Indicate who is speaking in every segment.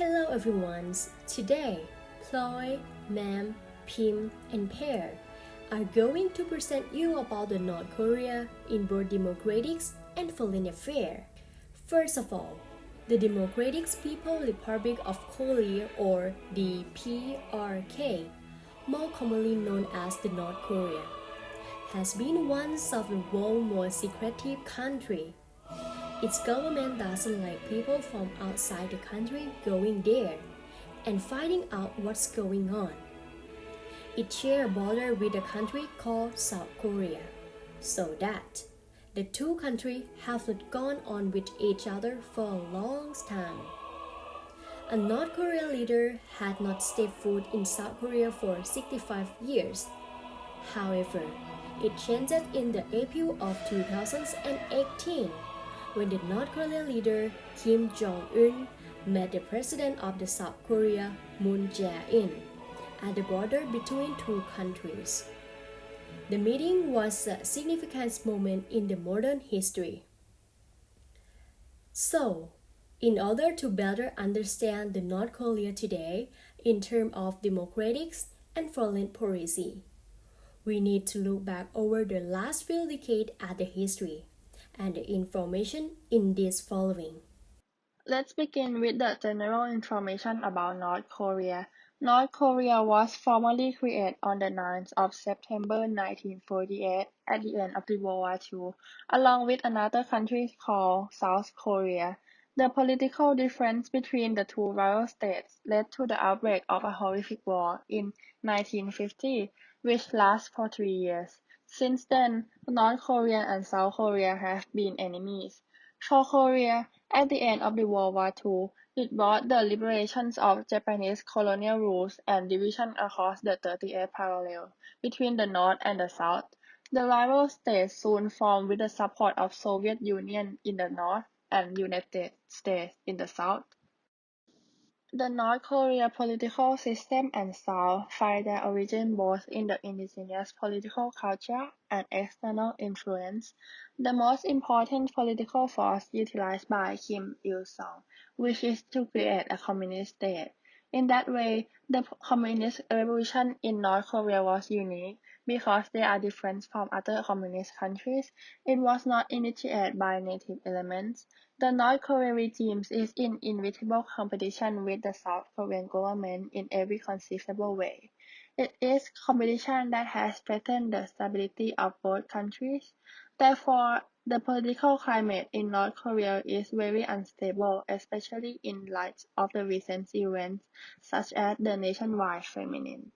Speaker 1: Hello everyone. Today, Ploy, Mam, Pim, and Pare are going to present you about the North Korea in both democratic and foreign affairs. First of all, the Democratic People's Republic of Korea, or the PRK, more commonly known as the North Korea, has been one of the world's most secretive countries. Its government doesn't like people from outside the country going there and finding out what's going on. It shares a border with a country called South Korea, so that the two countries have not gone on with each other for a long time. A North Korean leader had not stepped foot in South Korea for 65 years. However, it changed in the April of 2018 when the North Korean leader Kim Jong-un met the president of the South Korea Moon Jae-in at the border between two countries. The meeting was a significant moment in the modern history. So, in order to better understand the North Korea today in terms of democratic and foreign policy, we need to look back over the last few decades at the history and the information in this following.
Speaker 2: Let's begin with the general information about North Korea. North Korea was formally created on the 9th of September 1948 at the end of the World War II, along with another country called South Korea. The political difference between the two rival states led to the outbreak of a horrific war in 1950, which lasted for 3 years. Since then, North Korea and South Korea have been enemies. For Korea, at the end of the World War II, it brought the liberations of Japanese colonial rules and division across the 38th parallel between the North and the South. The rival states soon formed with the support of Soviet Union in the North and United States in the South. The North Korea political system and style find their origin both in the indigenous political culture and external influence. The most important political force utilized by Kim Il-sung, which is to create a communist state. In that way, the communist revolution in North Korea was unique because they are different from other communist countries. It was not initiated by native elements. The North Korean regime is in inevitable competition with the South Korean government in every conceivable way. It is competition that has threatened the stability of both countries. Therefore, the political climate in North Korea is very unstable, especially in light of the recent events such as the nationwide famine.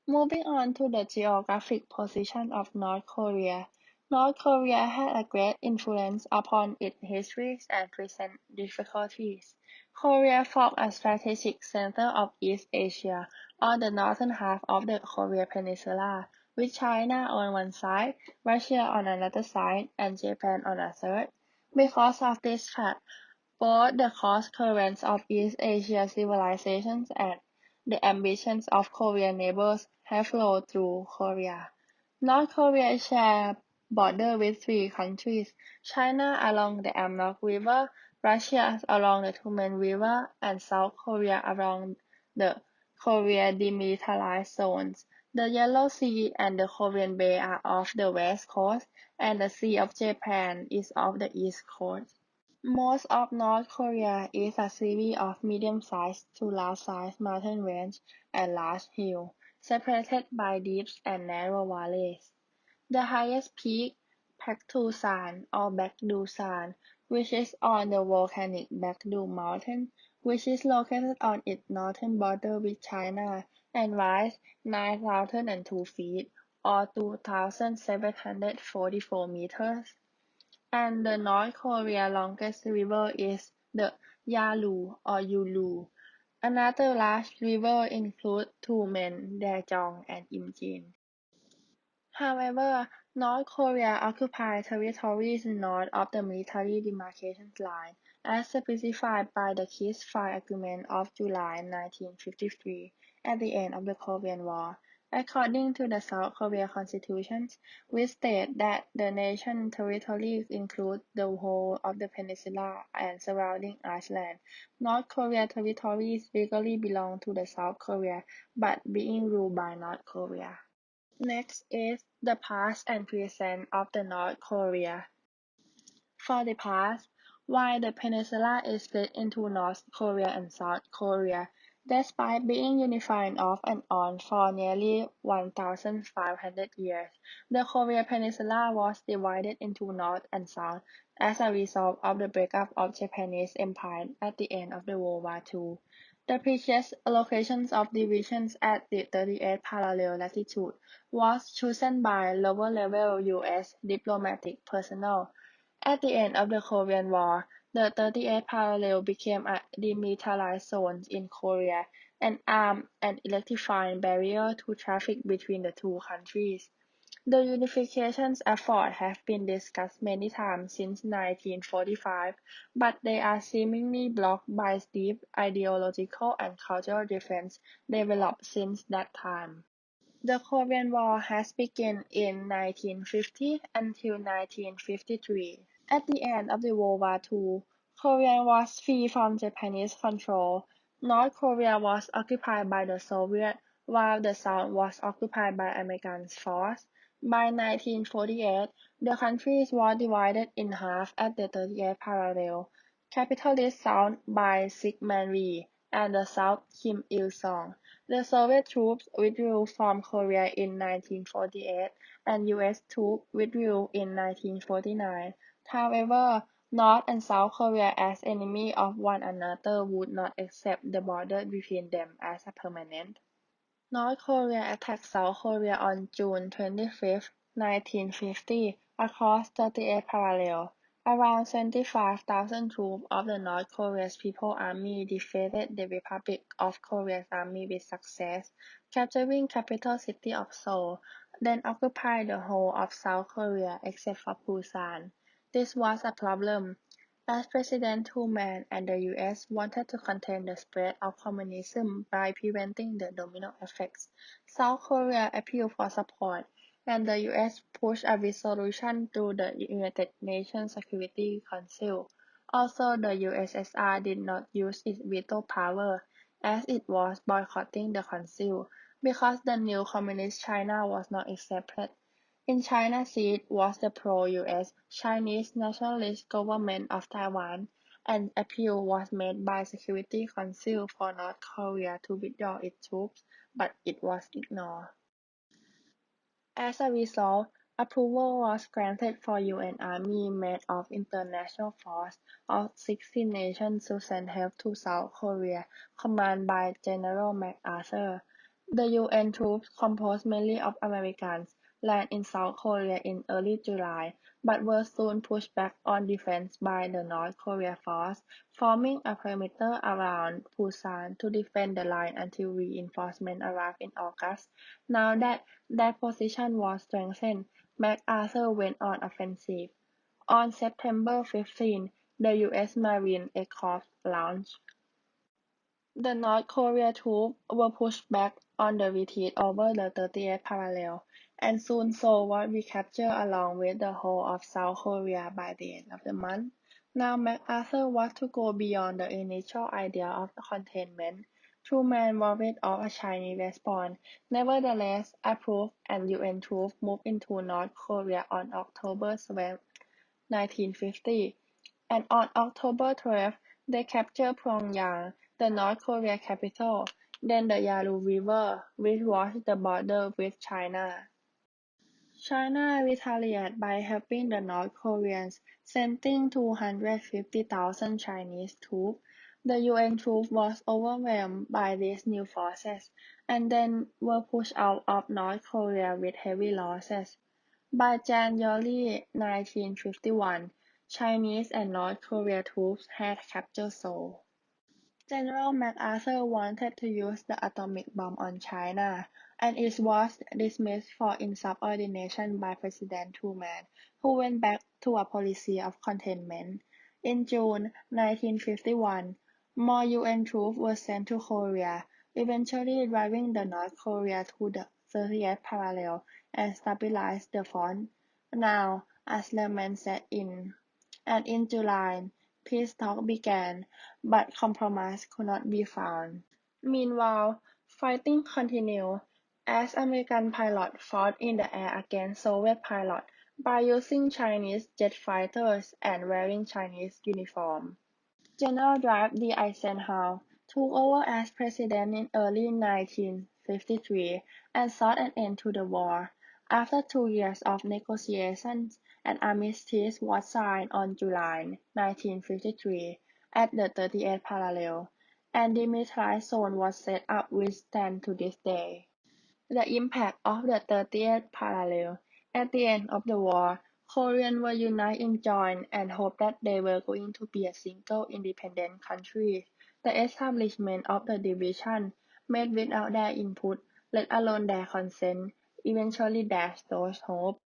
Speaker 2: Moving on to the geographic position of North Korea. North Korea had a great influence upon its history and present difficulties. Korea formed a strategic center of East Asia, on the northern half of the Korean Peninsula, with China on one side, Russia on another side, and Japan on a third. Because of this fact, both the cross currents of East Asia civilizations and the ambitions of Korean neighbors have flowed through Korea. North Korea shares border with three countries: China along the Amornrat River, Russia along the Tumen River, and South Korea along the Korea Demilitarized Zones. The Yellow Sea and the Korean Bay are off the west coast, and the Sea of Japan is off the east coast. Most of North Korea is a series of medium-sized to large-sized mountain ranges and large hills, separated by deep and narrow valleys. The highest peak, Paktusan or Baekdusan, which is on the volcanic Baekdu Mountain, which is located on its northern border with China and rises 9,002 feet or 2,744 meters. And the North Korea longest river is the Yalu or Yulu. Another large river includes Tumen, Daejong, and Imjin. However, North Korea occupied territories north of the military demarcation line, as specified by the Ceasefire Agreement of July 1953 at the end of the Korean War. According to the South Korea Constitution, which states that the nation's territories include the whole of the peninsula and surrounding islands, North Korea territories legally belong to the South Korea, but being ruled by North Korea. Next is the past and present of the North Korea. For the past, while the peninsula is split into North Korea and South Korea, despite being unified off and on for nearly 1,500 years, the Korean peninsula was divided into North and South as a result of the breakup of Japanese Empire at the end of the World War II. The precise locations of divisions at the 38th parallel latitude was chosen by lower-level U.S. diplomatic personnel. At the end of the Korean War, the 38th parallel became a demilitarized zone in Korea, an armed and electrifying barrier to traffic between the two countries. The unification efforts have been discussed many times since 1945, but they are seemingly blocked by deep ideological and cultural differences developed since that time. The Korean War has begun in 1950 until 1953. At the end of the World War II, Korea was free from Japanese control. North Korea was occupied by the Soviets, while the South was occupied by American forces. By 1948, the countries were divided in half at the 38th parallel. Capitalist South by Syngman Rhee and the South Kim Il-sung. The Soviet troops withdrew from Korea in 1948, and U.S. troops withdrew in 1949. However, North and South Korea as enemies of one another would not accept the border between them as a permanent. North Korea attacked South Korea on June 25, 1950, across 38 parallel. Around 75,000 troops of the North Korea's People's Army defeated the Republic of Korea's army with success, capturing capital city of Seoul, then occupied the whole of South Korea except for Busan. This was a problem, as President Truman and the U.S. wanted to contain the spread of communism by preventing the domino effects. South Korea appealed for support, and the U.S. pushed a resolution to the United Nations Security Council. Also, the USSR did not use its veto power, as it was boycotting the council, because the new communist China was not accepted. In China's seat was the pro-US Chinese Nationalist Government of Taiwan. An appeal was made by Security Council for North Korea to withdraw its troops, but it was ignored. As a result, approval was granted for UN Army made of international force of 16 nations to send help to South Korea, commanded by General MacArthur. The UN troops, composed mainly of Americans, landed in South Korea in early July, but were soon pushed back on defense by the North Korea force, forming a perimeter around Busan to defend the line until reinforcements arrived in August. Now that position was strengthened, MacArthur went on offensive. On September 15, the U.S. Marine Corps launched. The North Korea troops were pushed back on the retreat over the 30th parallel, and soon Seoul was recaptured along with the whole of South Korea by the end of the month. Now MacArthur was to go beyond the initial idea of containment. Truman worried of a Chinese response, nevertheless approved, and UN troops moved into North Korea on October 7, 1950, and on October 12, they captured Pyongyang, the North Korea capital, then the Yalu River, which was the border with China. China retaliated by helping the North Koreans, sending 250,000 Chinese troops. The UN troops was overwhelmed by these new forces, and then were pushed out of North Korea with heavy losses. By January 1951, Chinese and North Korea troops had captured Seoul. General MacArthur wanted to use the atomic bomb on China, and it was dismissed for insubordination by President Truman, who went back to a policy of containment. In June 1951, more UN troops were sent to Korea, eventually driving the North Korea to the 30th parallel and stabilized the front. Now, Iceland set in, and in July, peace talks began, but compromise could not be found. Meanwhile, fighting continued as American pilots fought in the air against Soviet pilots by using Chinese jet fighters and wearing Chinese uniforms. General Dwight D. Eisenhower took over as president in early 1953 and sought an end to the war. After 2 years of negotiations, an armistice was signed on July 1953 at the 30th parallel, and the demilitarized zone was set up which stands to this day. The impact of the 30th parallel. At the end of the war, Koreans were united in joint and hoped that they were going to be a single independent country. The establishment of the division, made without their input, let alone their consent, eventually dashed those hopes.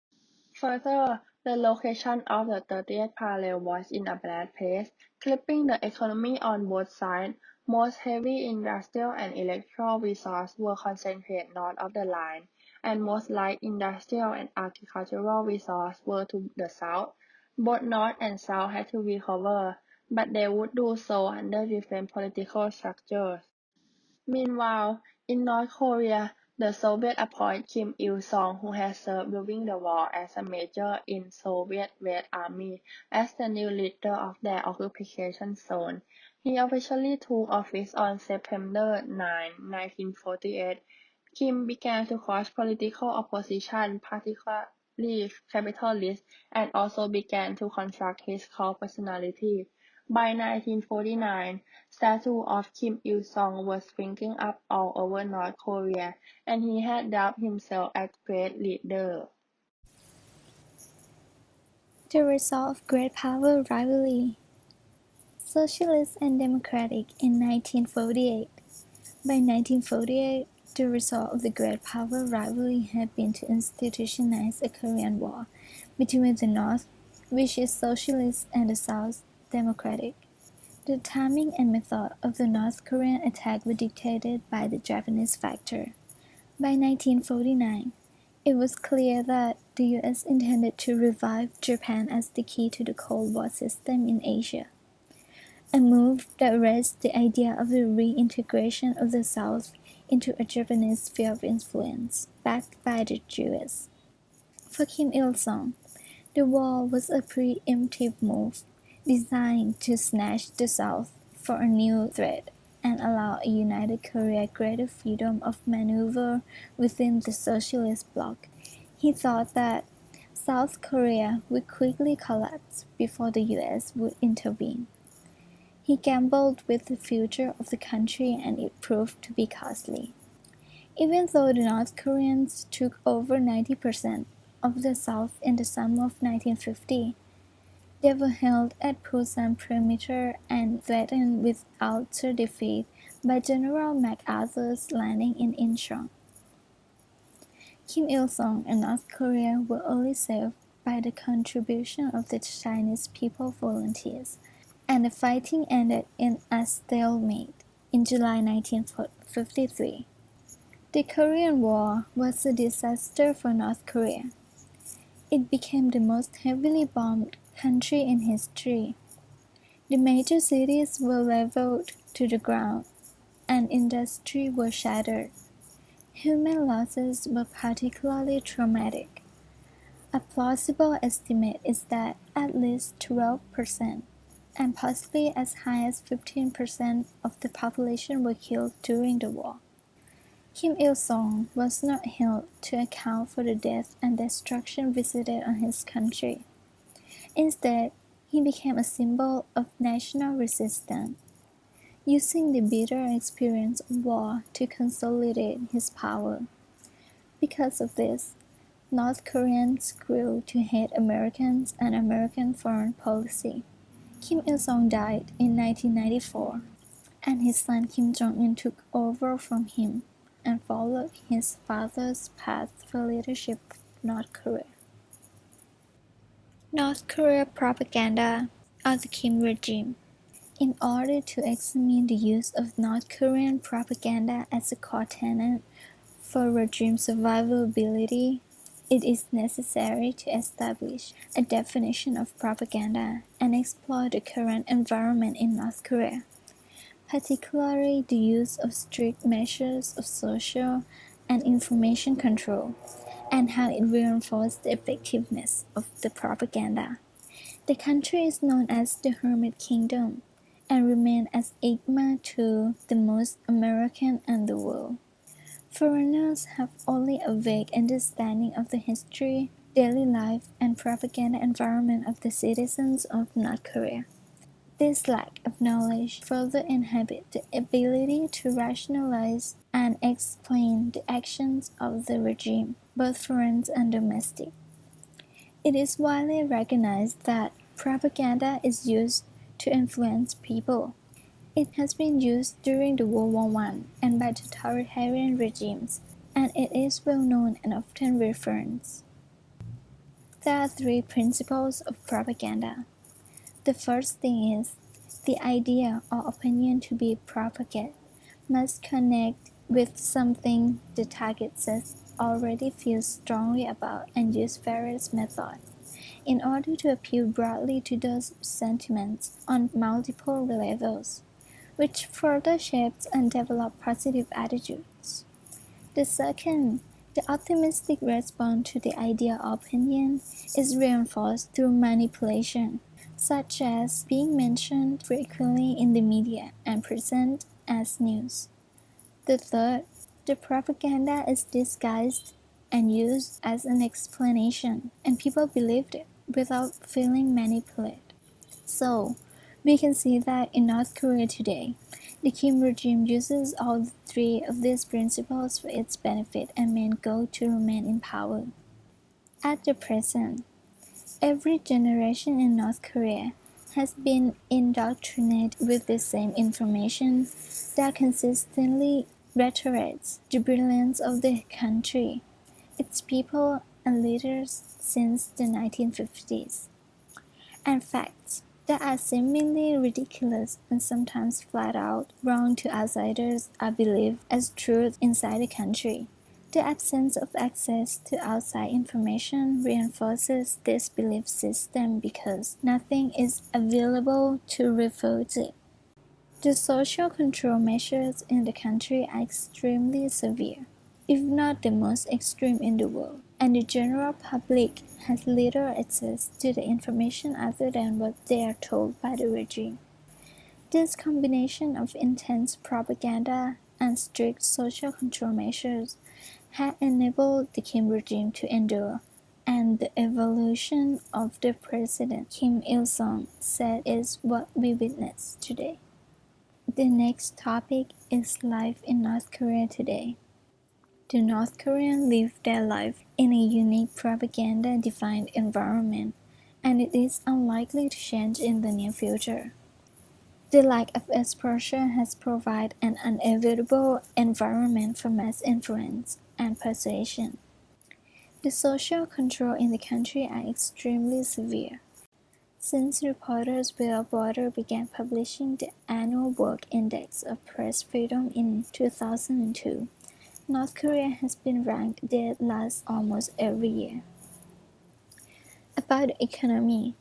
Speaker 2: Further, the location of the 30th parallel was in a bad place, clipping the economy on both sides. Most heavy industrial and electoral resources were concentrated north of the line, and most light industrial and agricultural resources were to the south. Both north and south had to recover, but they would do so under different political structures. Meanwhile, in North Korea, the Soviets appointed Kim Il-sung, who had served during the war as a major in Soviet Red Army, as the new leader of their occupation zone. He officially took office on September 9, 1948. Kim began to crush political opposition, particularly capitalists, and also began to construct his core personality. By 1949, statues of Kim Il-sung were springing up all over North Korea, and he had dubbed himself as Great Leader.
Speaker 3: The result of great power rivalry, socialist and democratic in 1948. By 1948, the result of the great power rivalry had been to institutionalize a Korean war between the North, which is socialist, and the South, democratic. The timing and method of the North Korean attack were dictated by the Japanese factor. By 1949, it was clear that the US intended to revive Japan as the key to the Cold War system in Asia, a move that raised the idea of the reintegration of the South into a Japanese sphere of influence, backed by the US. For Kim Il-sung, the war was a preemptive move designed to snatch the South for a new threat and allow a united Korea greater freedom of maneuver within the socialist bloc. He thought that South Korea would quickly collapse before the US would intervene. He gambled with the future of the country, and it proved to be costly. Even though the North Koreans took over 90% of the South in the summer of 1950, they were held at Busan perimeter and threatened with utter defeat by General MacArthur's landing in Incheon. Kim Il-sung and North Korea were only saved by the contribution of the Chinese People Volunteers, and the fighting ended in a stalemate in July 1953. The Korean War was a disaster for North Korea. It became the most heavily bombed country in history. The major cities were leveled to the ground, and industry was shattered. Human losses were particularly traumatic. A plausible estimate is that at least 12%, and possibly as high as 15% of the population were killed during the war. Kim Il-sung was not held to account for the death and destruction visited on his country. Instead, he became a symbol of national resistance, using the bitter experience of war to consolidate his power. Because of this, North Koreans grew to hate Americans and American foreign policy. Kim Il-sung died in 1994, and his son Kim Jong-un took over from him and followed his father's path for leadership of North Korea. North Korea propaganda of the Kim regime. In order to examine the use of North Korean propaganda as a core tenet For regime survivability, it is necessary to establish a definition of propaganda and explore the current environment in North Korea, particularly the use of strict measures of social and information control, and how it reinforced the effectiveness of the propaganda. The country is known as the Hermit Kingdom and remains as enigma to the most American and the world. Foreigners have only a vague understanding of the history, daily life, and propaganda environment of the citizens of North Korea. This lack of knowledge further inhibits the ability to rationalize and explain the actions of the regime, both foreign and domestic. It is widely recognized that propaganda is used to influence people. It has been used during the World War I and by totalitarian regimes, and it is well known and often referenced. There are three principles of propaganda. The first thing is the idea or opinion to be propagated must connect with something the target says already feels strongly about and use various methods in order to appeal broadly to those sentiments on multiple levels, which further shapes and develops positive attitudes. The second, the optimistic response to the idea or opinion is reinforced through manipulation, such as being mentioned frequently in the media and presented as news. The third, the propaganda is disguised and used as an explanation, and people believed it without feeling manipulated. So, we can see that in North Korea today, the Kim regime uses all three of these principles for its benefit and main goal to remain in power. At the present, every generation in North Korea has been indoctrinated with the same information that consistently reiterates the brilliance of the country, its people and leaders since the 1950s, and facts that are seemingly ridiculous and sometimes flat out wrong to outsiders are believed as truth inside the country. The absence of access to outside information reinforces this belief system because nothing is available to refute it. The social control measures in the country are extremely severe, if not the most extreme in the world, and the general public has little access to the information other than what they are told by the regime. This combination of intense propaganda and strict social control measures had enabled the Kim regime to endure, and the evolution of the President Kim Il-sung said is what we witness today. The next topic is life in North Korea today. The North Koreans live their life in a unique propaganda-defined environment, and it is unlikely to change in the near future. The lack of exposure has provided an unavoidable environment for mass influence and persuasion. The social control in the country are extremely severe. Since Reporters Without Borders began publishing the annual World Index of Press Freedom in 2002, North Korea has been ranked dead last almost every year. About the economy.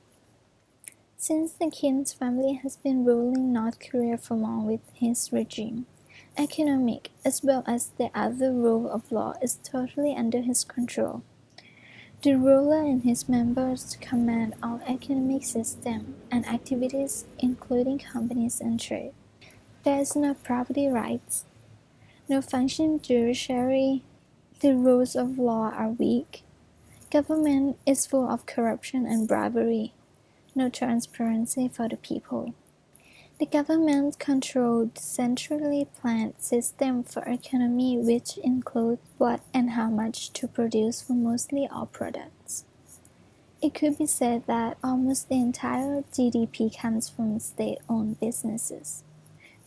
Speaker 3: Since the Kim's family has been ruling North Korea for long with his regime, economic as well as the other rule of law is totally under his control. The ruler and his members command all economic system and activities, including companies and trade. There is no property rights, no functioning judiciary, the rules of law are weak, government is full of corruption and bribery, no transparency for the people. The government controlled centrally planned system for economy which include what and how much to produce for mostly all products. It could be said that almost the entire GDP comes from state-owned businesses.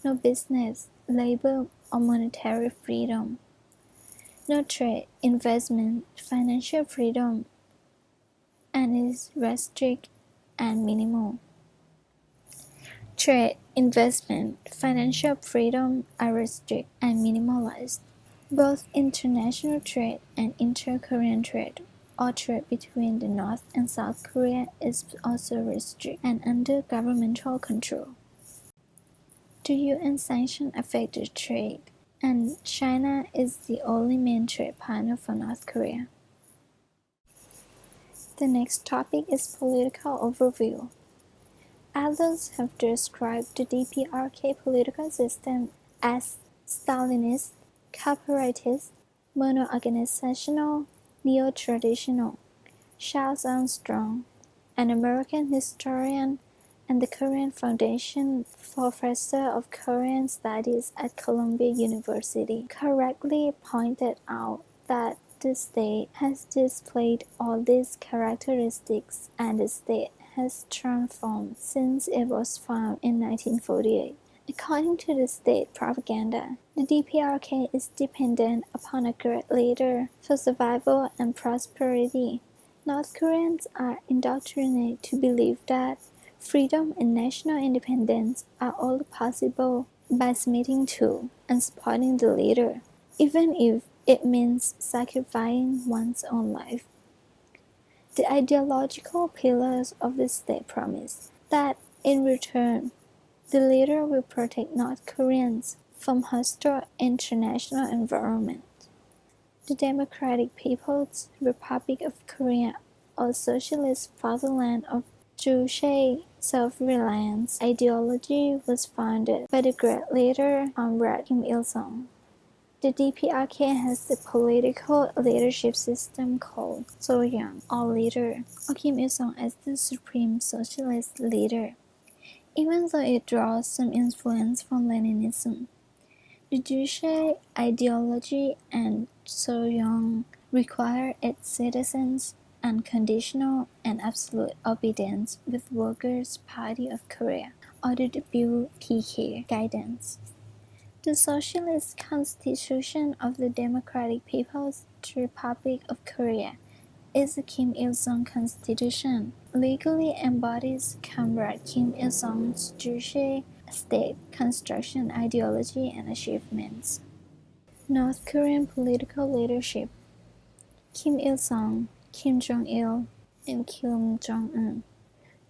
Speaker 3: No business, labor, or monetary freedom. No trade, investment, financial freedom, and is restricted and minimal. Trade, investment, financial freedom are restricted and minimalized. Both international trade and inter-Korean trade, or trade between the North and South Korea, is also restricted and under governmental control. The UN sanctions affect the trade, and China is the only main trade partner for North Korea. The next topic is political overview. Others have described the DPRK political system as Stalinist, corporatist, mono-organizational, neo-traditional. Charles Armstrong, an American historian and the current Foundation Professor of Korean Studies at Columbia University, correctly pointed out that the state has displayed all these characteristics and the state has transformed since it was founded in 1948. According to the state propaganda, the DPRK is dependent upon a great leader for survival and prosperity. North Koreans are indoctrinated to believe that freedom and national independence are only possible by submitting to and supporting the leader, even if it means sacrificing one's own life. The ideological pillars of the state promise that, in return, the leader will protect North Koreans from hostile international environment. The Democratic People's Republic of Korea, or Socialist Fatherland of Juche self-reliance ideology, was founded by the great leader Amornrat Kim Il-sung. The DPRK has the political leadership system called Soyoung, or leader, or Kim Il-sung as the supreme socialist leader, even though it draws some influence from Leninism. The Juche ideology and Soyoung require its citizens unconditional and absolute obedience with Workers' Party of Korea, or the WPK guidance. The Socialist Constitution of the Democratic People's Republic of Korea is the Kim Il-sung Constitution, legally embodies Comrade Kim Il-sung's Juche state construction ideology and achievements. North Korean political leadership: Kim Il-sung, Kim Jong-il, and Kim Jong-un.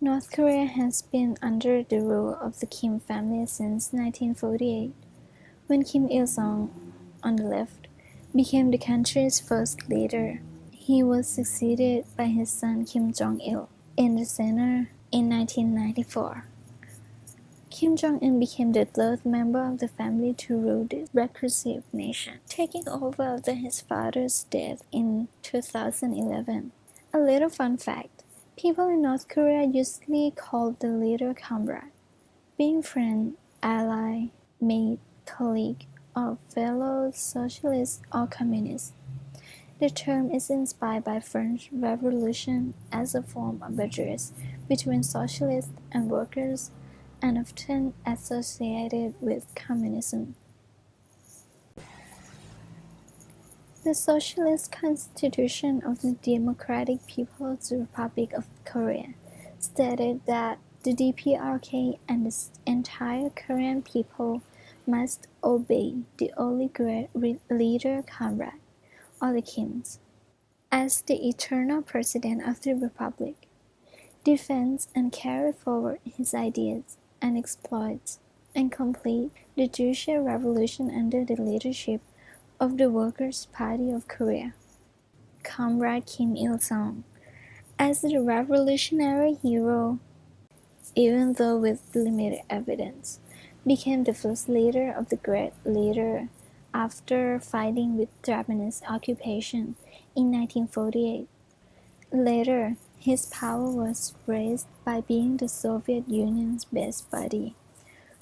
Speaker 3: North Korea has been under the rule of the Kim family since 1948, when Kim Il-sung, on the left, became the country's first leader. He was succeeded by his son Kim Jong-il in the center in 1994. Kim Jong-un became the third member of the family to rule the repressive nation, taking over after his father's death in 2011. A little fun fact: people in North Korea usually call the leader comrade, being friend, ally, mate, colleague, or fellow socialist or communist. The term is inspired by French Revolution as a form of address between socialists and workers, and often associated with communism. The Socialist Constitution of the Democratic People's Republic of Korea stated that the DPRK and the entire Korean people must obey the only great leader comrade, or the Kims, as the eternal president of the republic, defends and carry forward his ideas, and exploits and complete the Juche revolution under the leadership of the Workers' Party of Korea. Comrade Kim Il-sung, as the revolutionary hero, even though with limited evidence, became the first leader of the great leader after fighting with Japanese occupation in 1948. Later, his power was raised by being the Soviet Union's best buddy,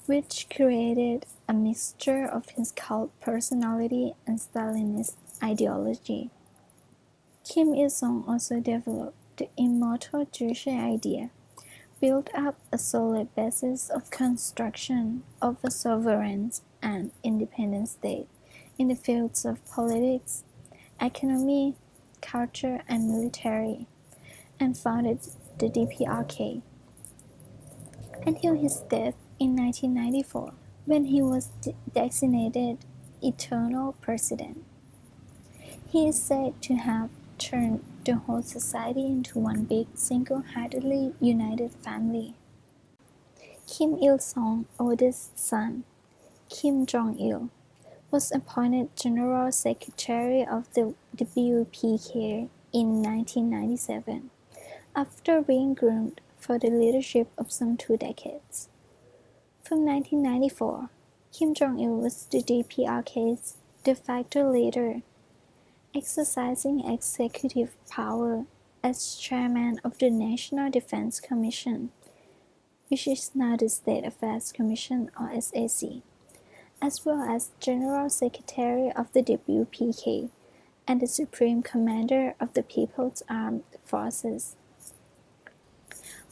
Speaker 3: which created a mixture of his cult personality and Stalinist ideology. Kim Il-sung also developed the immortal Juche idea, built up a solid basis of construction of a sovereign and independent state in the fields of politics, economy, culture, and military, and founded the DPRK until his death in 1994, when he was designated eternal president. He is said to have turned the whole society into one big, single-handedly united family. Kim Il-sung's oldest son, Kim Jong-il, was appointed General Secretary of the WPK in 1997, after being groomed for the leadership of some 2 decades. From 1994, Kim Jong-il was the DPRK's de facto leader, exercising executive power as chairman of the National Defense Commission, which is now the State Affairs Commission or SAC, as well as General Secretary of the WPK and the Supreme Commander of the People's Armed Forces.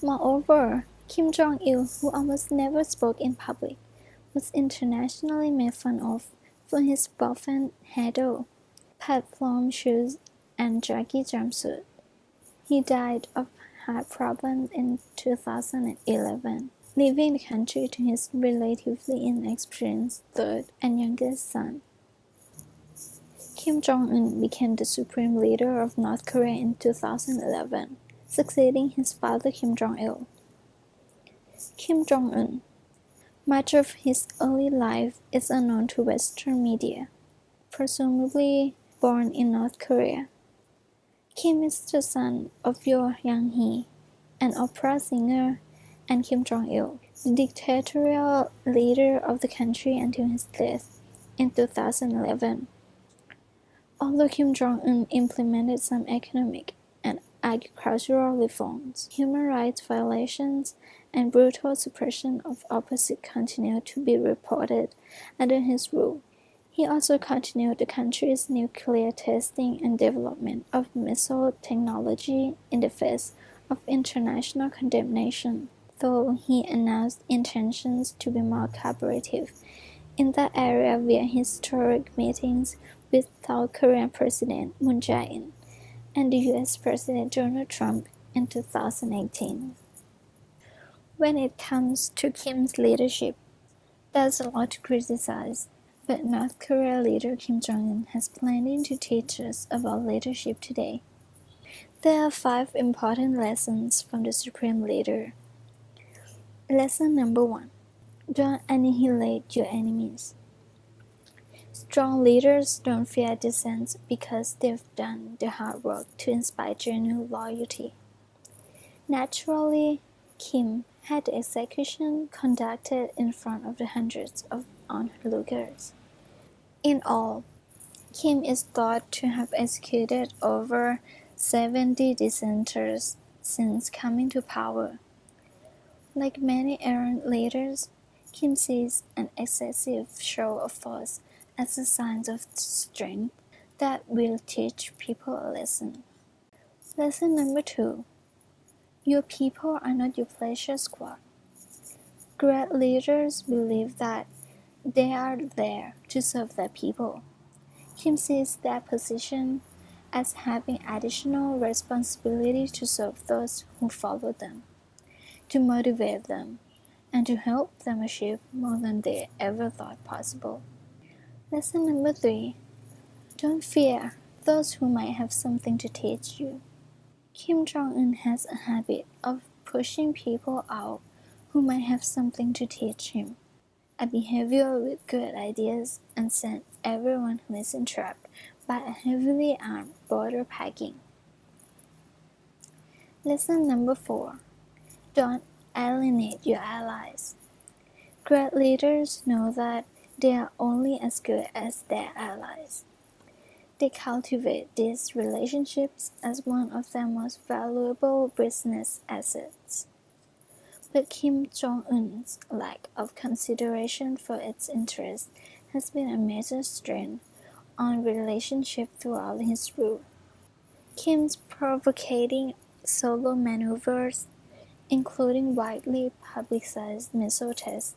Speaker 3: Moreover, Kim Jong-il, who almost never spoke in public, was internationally made fun of for his buff-and handle, platform shoes, and draggy jumpsuit. He died of heart problems in 2011, leaving the country to his relatively inexperienced third and youngest son. Kim Jong-un became the supreme leader of North Korea in 2011, succeeding his father Kim Jong-il. Kim Jong-un. Much of his early life is unknown to Western media, presumably born in North Korea. Kim is the son of Yo Young-hee, an opera singer, and Kim Jong-il, the dictatorial leader of the country until his death in 2011. Although Kim Jong-un implemented some economic and agricultural reforms, human rights violations and brutal suppression of opposition continued to be reported under his rule. He also continued the country's nuclear testing and development of missile technology in the face of international condemnation, though he announced intentions to be more cooperative in that area via historic meetings with South Korean President Moon Jae-in and the US President Donald Trump in 2018. When it comes to Kim's leadership, there's a lot to criticize, but North Korea leader Kim Jong-un has plenty to teach us about leadership today. There are 5 important lessons from the Supreme Leader. Lesson number 1. Don't annihilate your enemies. Strong leaders don't fear dissent because they've done the hard work to inspire genuine loyalty. Naturally, Kim had the execution conducted in front of the hundreds of onlookers. In all, Kim is thought to have executed over 70 dissenters since coming to power. Like many errant leaders, Kim sees an excessive show of force as a sign of strength that will teach people a lesson. Lesson number 2. Your people are not your pleasure squad. Great leaders believe that they are there to serve their people. Kim sees their position as having additional responsibility to serve those who follow them, to motivate them, and to help them achieve more than they ever thought possible. Lesson number 3. Don't fear those who might have something to teach you. Kim Jong-un has a habit of pushing people out who might have something to teach him, a behavior with good ideas, and send everyone who is entrapped by a heavily armed border packing. Lesson number 4. Don't alienate your allies. Great leaders know that they are only as good as their allies. They cultivate these relationships as one of their most valuable business assets. But Kim Jong-un's lack of consideration for its interests has been a major strain on relationship throughout his rule. Kim's provocating solo maneuvers, including widely publicized missile tests.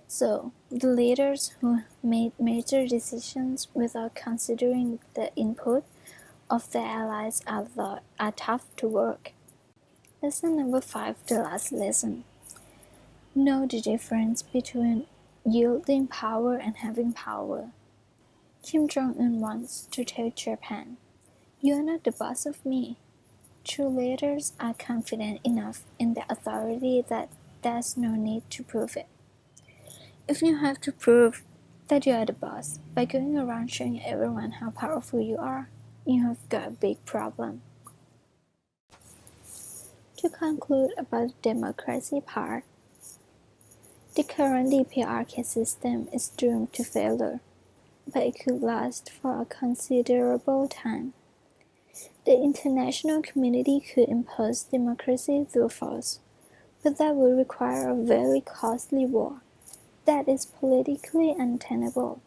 Speaker 3: So, the leaders who made major decisions without considering the input of their allies are tough to work. Lesson number 5, the last lesson. Know the difference between yielding power and having power. Kim Jong-un wants to tell Japan, "You are not the boss of me." True leaders are confident enough in their authority that there's no need to prove it. If you have to prove that you are the boss by going around showing everyone how powerful you are, you have got a big problem. To conclude about the democracy part, the current DPRK system is doomed to failure, but it could last for a considerable time. The international community could impose democracy through force, but that would require a very costly war that is politically untenable.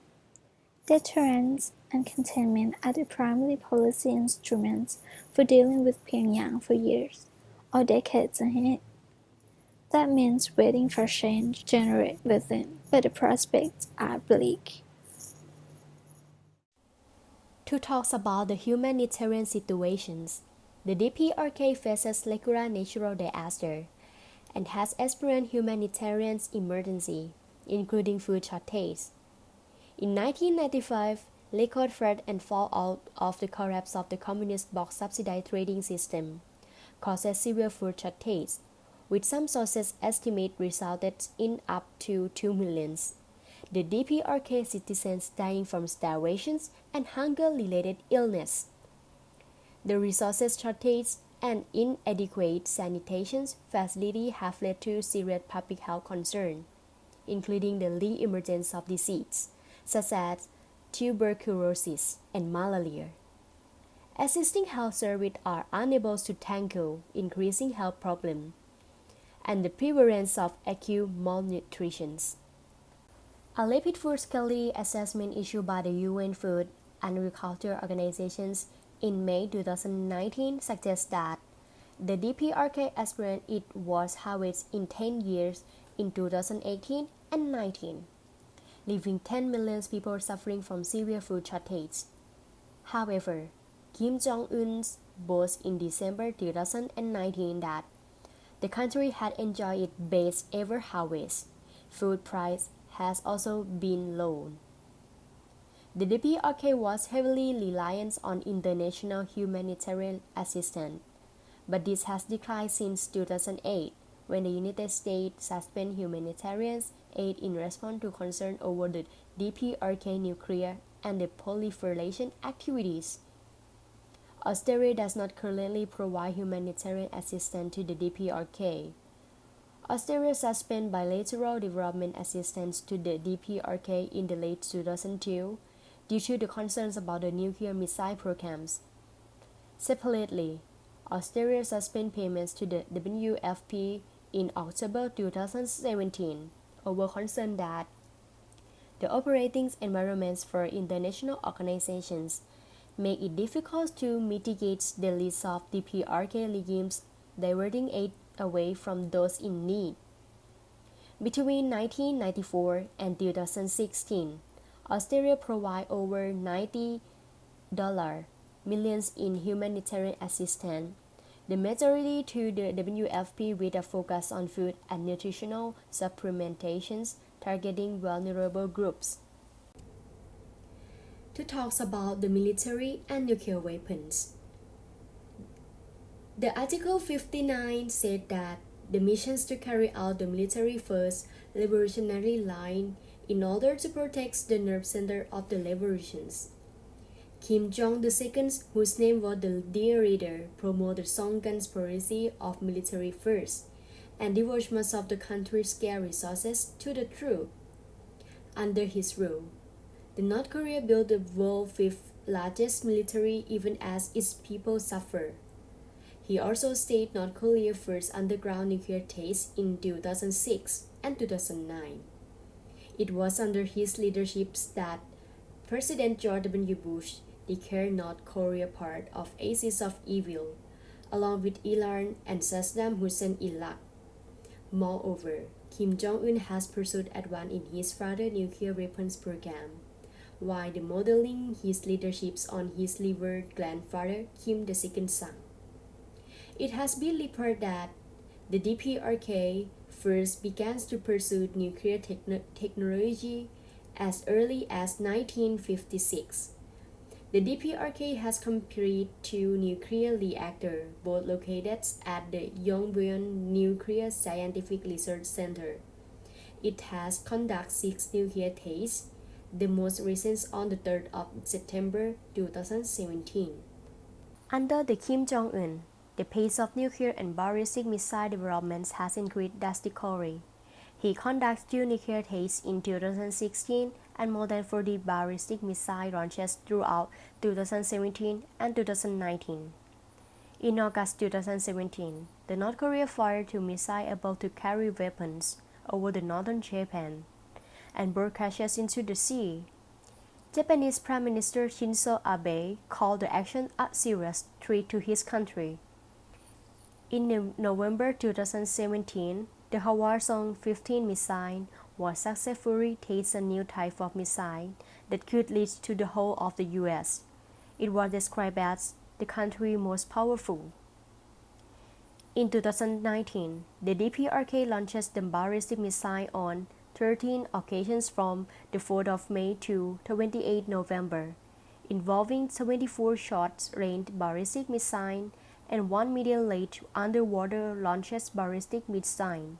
Speaker 3: Deterrence and containment are the primary policy instruments for dealing with Pyongyang for years or decades ahead. That means waiting for change to generate within, but the prospects are bleak.
Speaker 1: To talk about the humanitarian situations, the DPRK faces regular natural disaster and has experienced humanitarian emergency, including food shortage. In 1995, record threat and fallout of the collapse of the communist box subsidized trading system caused severe food shortage, which some sources estimate resulted in up to 2 million. The DPRK citizens dying from starvation and hunger-related illness. The resources shortage and inadequate sanitation facilities have led to serious public health concerns, including the re-emergence of diseases such as tuberculosis and malaria. Existing health services are unable to tackle increasing health problems and the prevalence of acute malnutrition. A rapid food security assessment issued by the UN Food and Agriculture Organizations in May 2019 suggests that the DPRK experienced its worst harvest in 10 years in 2018 and 19, leaving 10 million people suffering from severe food shortage. However, Kim Jong-un boasted in December 2019 that the country had enjoyed its best ever harvest. Food price has also been low. The DPRK was heavily reliant on international humanitarian assistance, but this has declined since 2008, when the United States suspended humanitarian aid in response to concern over the DPRK nuclear and the proliferation activities. Australia does not currently provide humanitarian assistance to the DPRK. Australia suspended bilateral development assistance to the DPRK in the late 2002 due to the concerns about the nuclear missile programs. Separately, Australia suspended payments to the WFP in October 2017 over concern that the operating environments for international organizations make it difficult to mitigate the risk of DPRK regimes diverting aid away from those in need. Between 1994 and 2016, Australia provided over $90 million in humanitarian assistance, the majority to the WFP with a focus on food and nutritional supplementations targeting vulnerable groups. To talk about the military and nuclear weapons. The Article 59 said that the missions to carry out the military first revolutionary line in order to protect the nerve center of the revolutions. Kim Jong-II, whose name was the dear reader, promoted the strong conspiracy of military first and devoted much of the country's scarce resources to the troops. Under his rule, the North Korea built the world's fifth largest military even as its people suffer. He also staged North Korea's first underground nuclear test in 2006 and 2009. It was under his leadership that President George W. Bush declared North Korea part of Axis of Evil, along with Iran and Saddam Hussein's Iraq. Moreover, Kim Jong-un has pursued advance in his father's nuclear weapons program, while modeling his leadership on his revered grandfather Kim II-sung. It has been reported that the DPRK first began to pursue nuclear technology as early as 1956. The DPRK has completed 2 nuclear reactors, both located at the Yongbyon Nuclear Scientific Research Center. It has conducted 6 nuclear tests, the most recent on the 3rd of September 2017. Under the Kim Jong-un, the pace of nuclear and ballistic missile developments has increased drastically. He conducted 2 nuclear tests in 2016 and more than 40 ballistic missile launches throughout 2017 and 2019. In August 2017, the North Korea fired 2 missiles able to carry weapons over the northern Japan and broadcast into the sea. Japanese Prime Minister Shinzo Abe called the action a serious threat to his country. In November 2017, the Hwasong 15 missile was successfully tested a new type of missile that could lead to the whole of the U.S. It was described as the country's most powerful. In 2019, the DPRK launches the ballistic missile on 13 occasions from the 4th of May to 28 November, involving 74 short-range ballistic missiles and 1 medium-range underwater launches ballistic missile,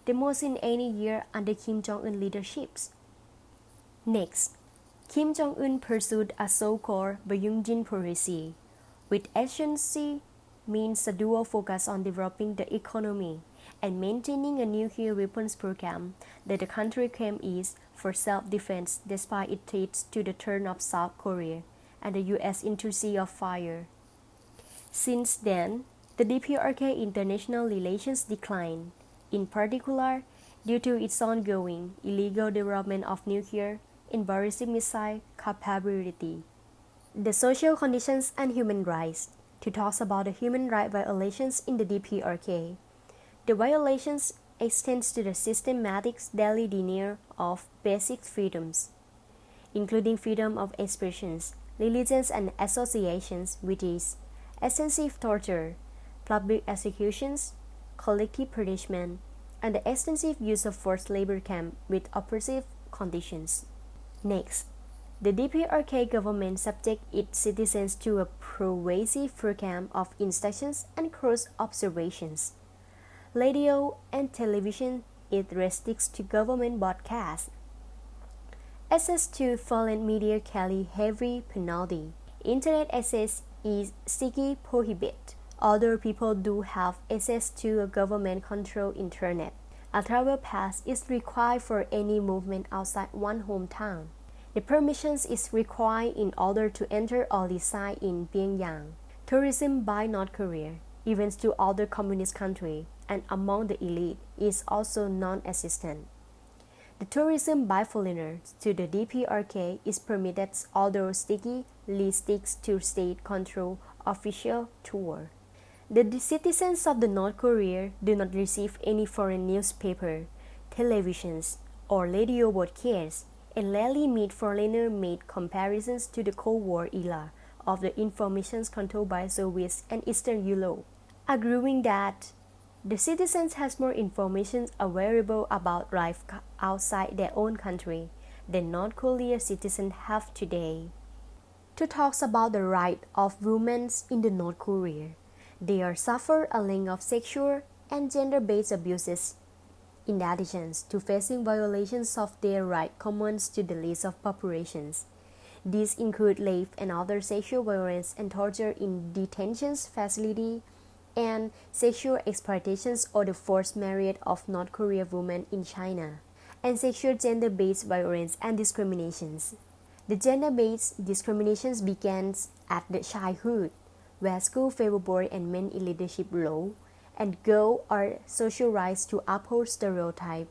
Speaker 1: the most in any year under Kim Jong-un leadership. Next, Kim Jong-un pursued a so-called Beijing policy, which essentially means a dual focus on developing the economy and maintaining a nuclear weapons program that the country claims is for self-defense despite its threats to the turn of South Korea and the U.S. into sea of fire. Since then, the DPRK international relations declined, in particular due to its ongoing illegal development of nuclear and ballistic missile capability. The social conditions and human rights. To talk about the human rights violations in the DPRK. The violations extend to the systematic daily denial of basic freedoms, including freedom of expressions, religions and associations, which is extensive torture, public executions, collective punishment, and the extensive use of forced labor camp with oppressive conditions. Next, the DPRK government subjects its citizens to a pervasive program of instructions and close observations. Radio and television, it restricts to government broadcasts. Access to foreign media carry heavy penalty. Internet access is strictly prohibited. Other people do have access to a government-controlled internet. A travel pass is required for any movement outside one hometown. The permissions is required in order to enter or reside in Pyongyang. Tourism by North Korea, even to other communist countries, and among the elite is also non-existent. The tourism by foreigners to the DPRK is permitted, although strictly sticks to state-controlled official tour. The citizens of the North Korea do not receive any foreign newspaper, televisions, or radio broadcasts, and rarely meet foreigner-made comparisons to the Cold War era of the information controlled by Soviets and Eastern Europe, arguing that the citizens has more information available about life outside their own country than North Korean citizens have today. To talk about the right of women in the North Korea, they are suffer a length of sexual and gender-based abuses, in addition to facing violations of their rights common to the list of populations. These include rape and other sexual violence and torture in detention facilities and sexual exploitations or the forced marriage of North Korean women in China, and sexual gender-based violence and discriminations. The gender-based discriminations begins at the childhood, where schools favor boys and men in leadership roles, and girls are socialized to uphold stereotypes,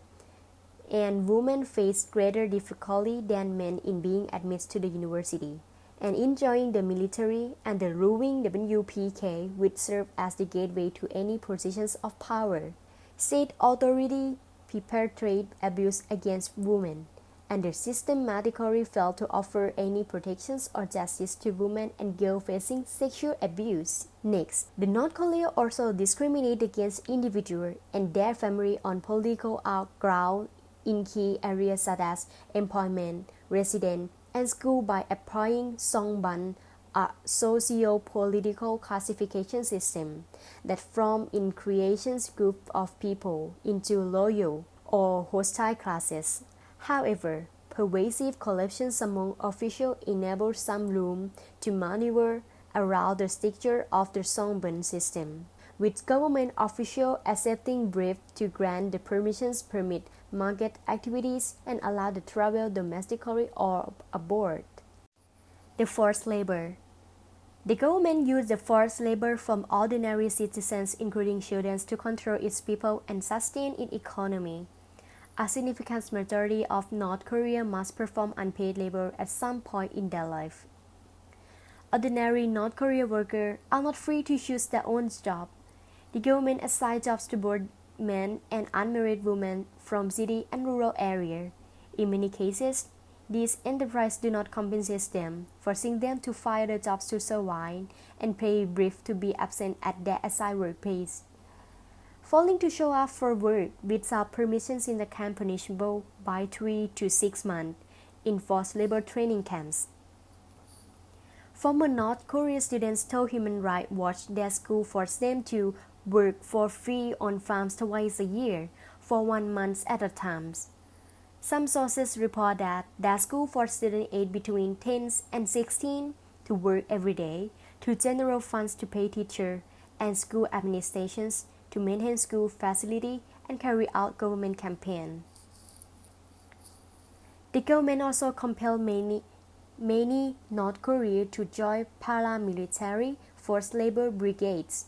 Speaker 1: and women face greater difficulty than men in being admitted to the university, and in joining the military and the ruling WPK, which serve as the gateway to any positions of power. State authority perpetrate abuse against women, and they systematically failed to offer any protections or justice to women and girls facing sexual abuse. Next, the North Korea also discriminated against individuals and their family on political grounds in key areas such as employment, residence, and school by applying Songbun, a socio-political classification system that formed in creation's group of people into loyal or hostile classes. However, pervasive corruption among officials enabled some room to maneuver around the structure of the Songbun system, with government officials accepting briefs to grant the permissions permit market activities and allow the travel domestically or abroad. The forced labor. The government used the forced labor from ordinary citizens, including children, to control its people and sustain its economy. A significant majority of North Korea must perform unpaid labor at some point in their life. Ordinary North Korean workers are not free to choose their own job. The government assigns jobs to both men and unmarried women from city and rural areas. In many cases, these enterprises do not compensate them, forcing them to find other jobs to survive and pay briefs to be absent at their assigned workplace. Failing to show up for work without permissions in the camp punishable by 3 to 6 months in forced labor training camps. Former North Korean students told Human Rights Watch their school forced them to work for free on farms twice a year for 1 month at a time. Some sources report that their school forced students aged between 10 and 16 to work every day to generate funds to pay teachers and school administrations to maintain school facility and carry out government campaigns. The government also compelled many North Koreans to join paramilitary forced labor brigades.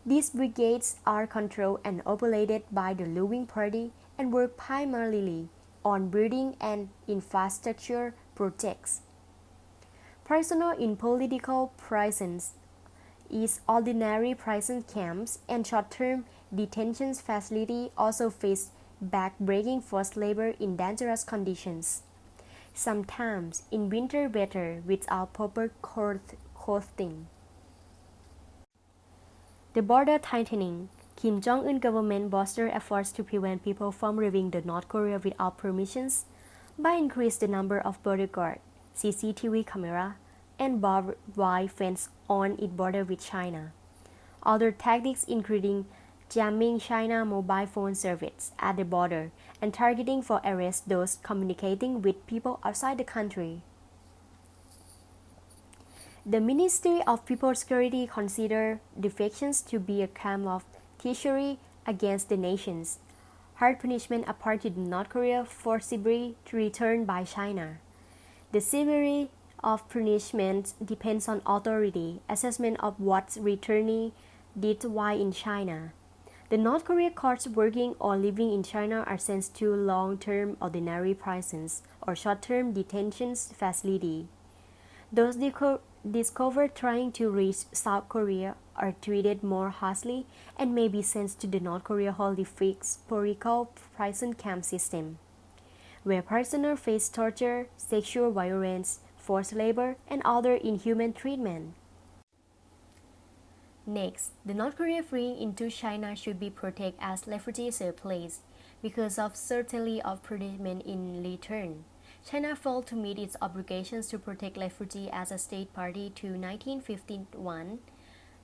Speaker 1: These brigades are controlled and operated by the ruling party and work primarily on building and infrastructure projects. Prisoners in political prisons is ordinary prison camps and short-term detention facilities also face back-breaking forced labor in dangerous conditions, sometimes in winter weather without proper clothing. The border tightening. Kim Jong-un government boosted efforts to prevent people from leaving the North Korea without permissions by increasing the number of bodyguards, CCTV camera, and barbed wire fence on its border with China. Other tactics including jamming China mobile phone service at the border and targeting for arrest those communicating with people outside the country. The Ministry of People Security considered defections to be a crime of treachery against the nations. Hard punishment applied to North Korea forcibly returned by China. The severity of punishment depends on authority assessment of what returnee did while in China. The North Korean courts working or living in China are sent to long-term ordinary prisons or short-term detention facility. Those discovered trying to reach South Korea are treated more harshly and may be sent to the North Korea wholly fixed political prison camp system, where prisoners face torture, sexual violence, forced labor, and other inhuman treatment. Next, the North Korea fleeing into China should be protected as refugees are placed because of certainty of punishment in return. China failed to meet its obligations to protect refugees as a state party to 1951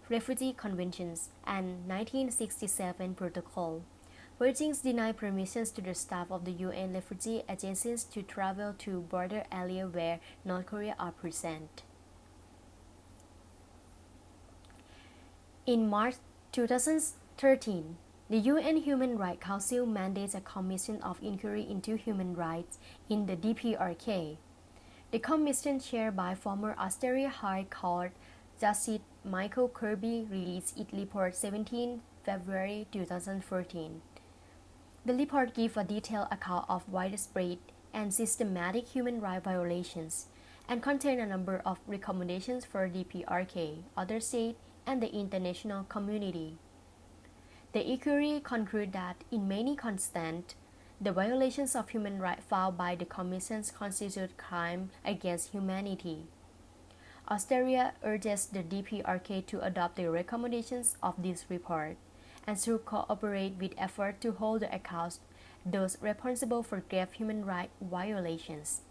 Speaker 1: Refugee Conventions and 1967 Protocol. Beijing denied permissions to the staff of the UN refugee agencies to travel to border areas where North Korea are present. In March 2013, the UN Human Rights Council mandates a commission of inquiry into human rights in the DPRK. The commission, chaired by former Australia High Court Justice Michael Kirby, released its report 17 February 2014. The report gives a detailed account of widespread and systematic human rights violations and contains a number of recommendations for DPRK, other states, and the international community. The inquiry concluded that in many contexts, The violations of human rights found by the commissions constitute crime against humanity. Australia urges the DPRK to adopt the recommendations of this report and to cooperate with efforts to hold to account those responsible for grave human rights violations.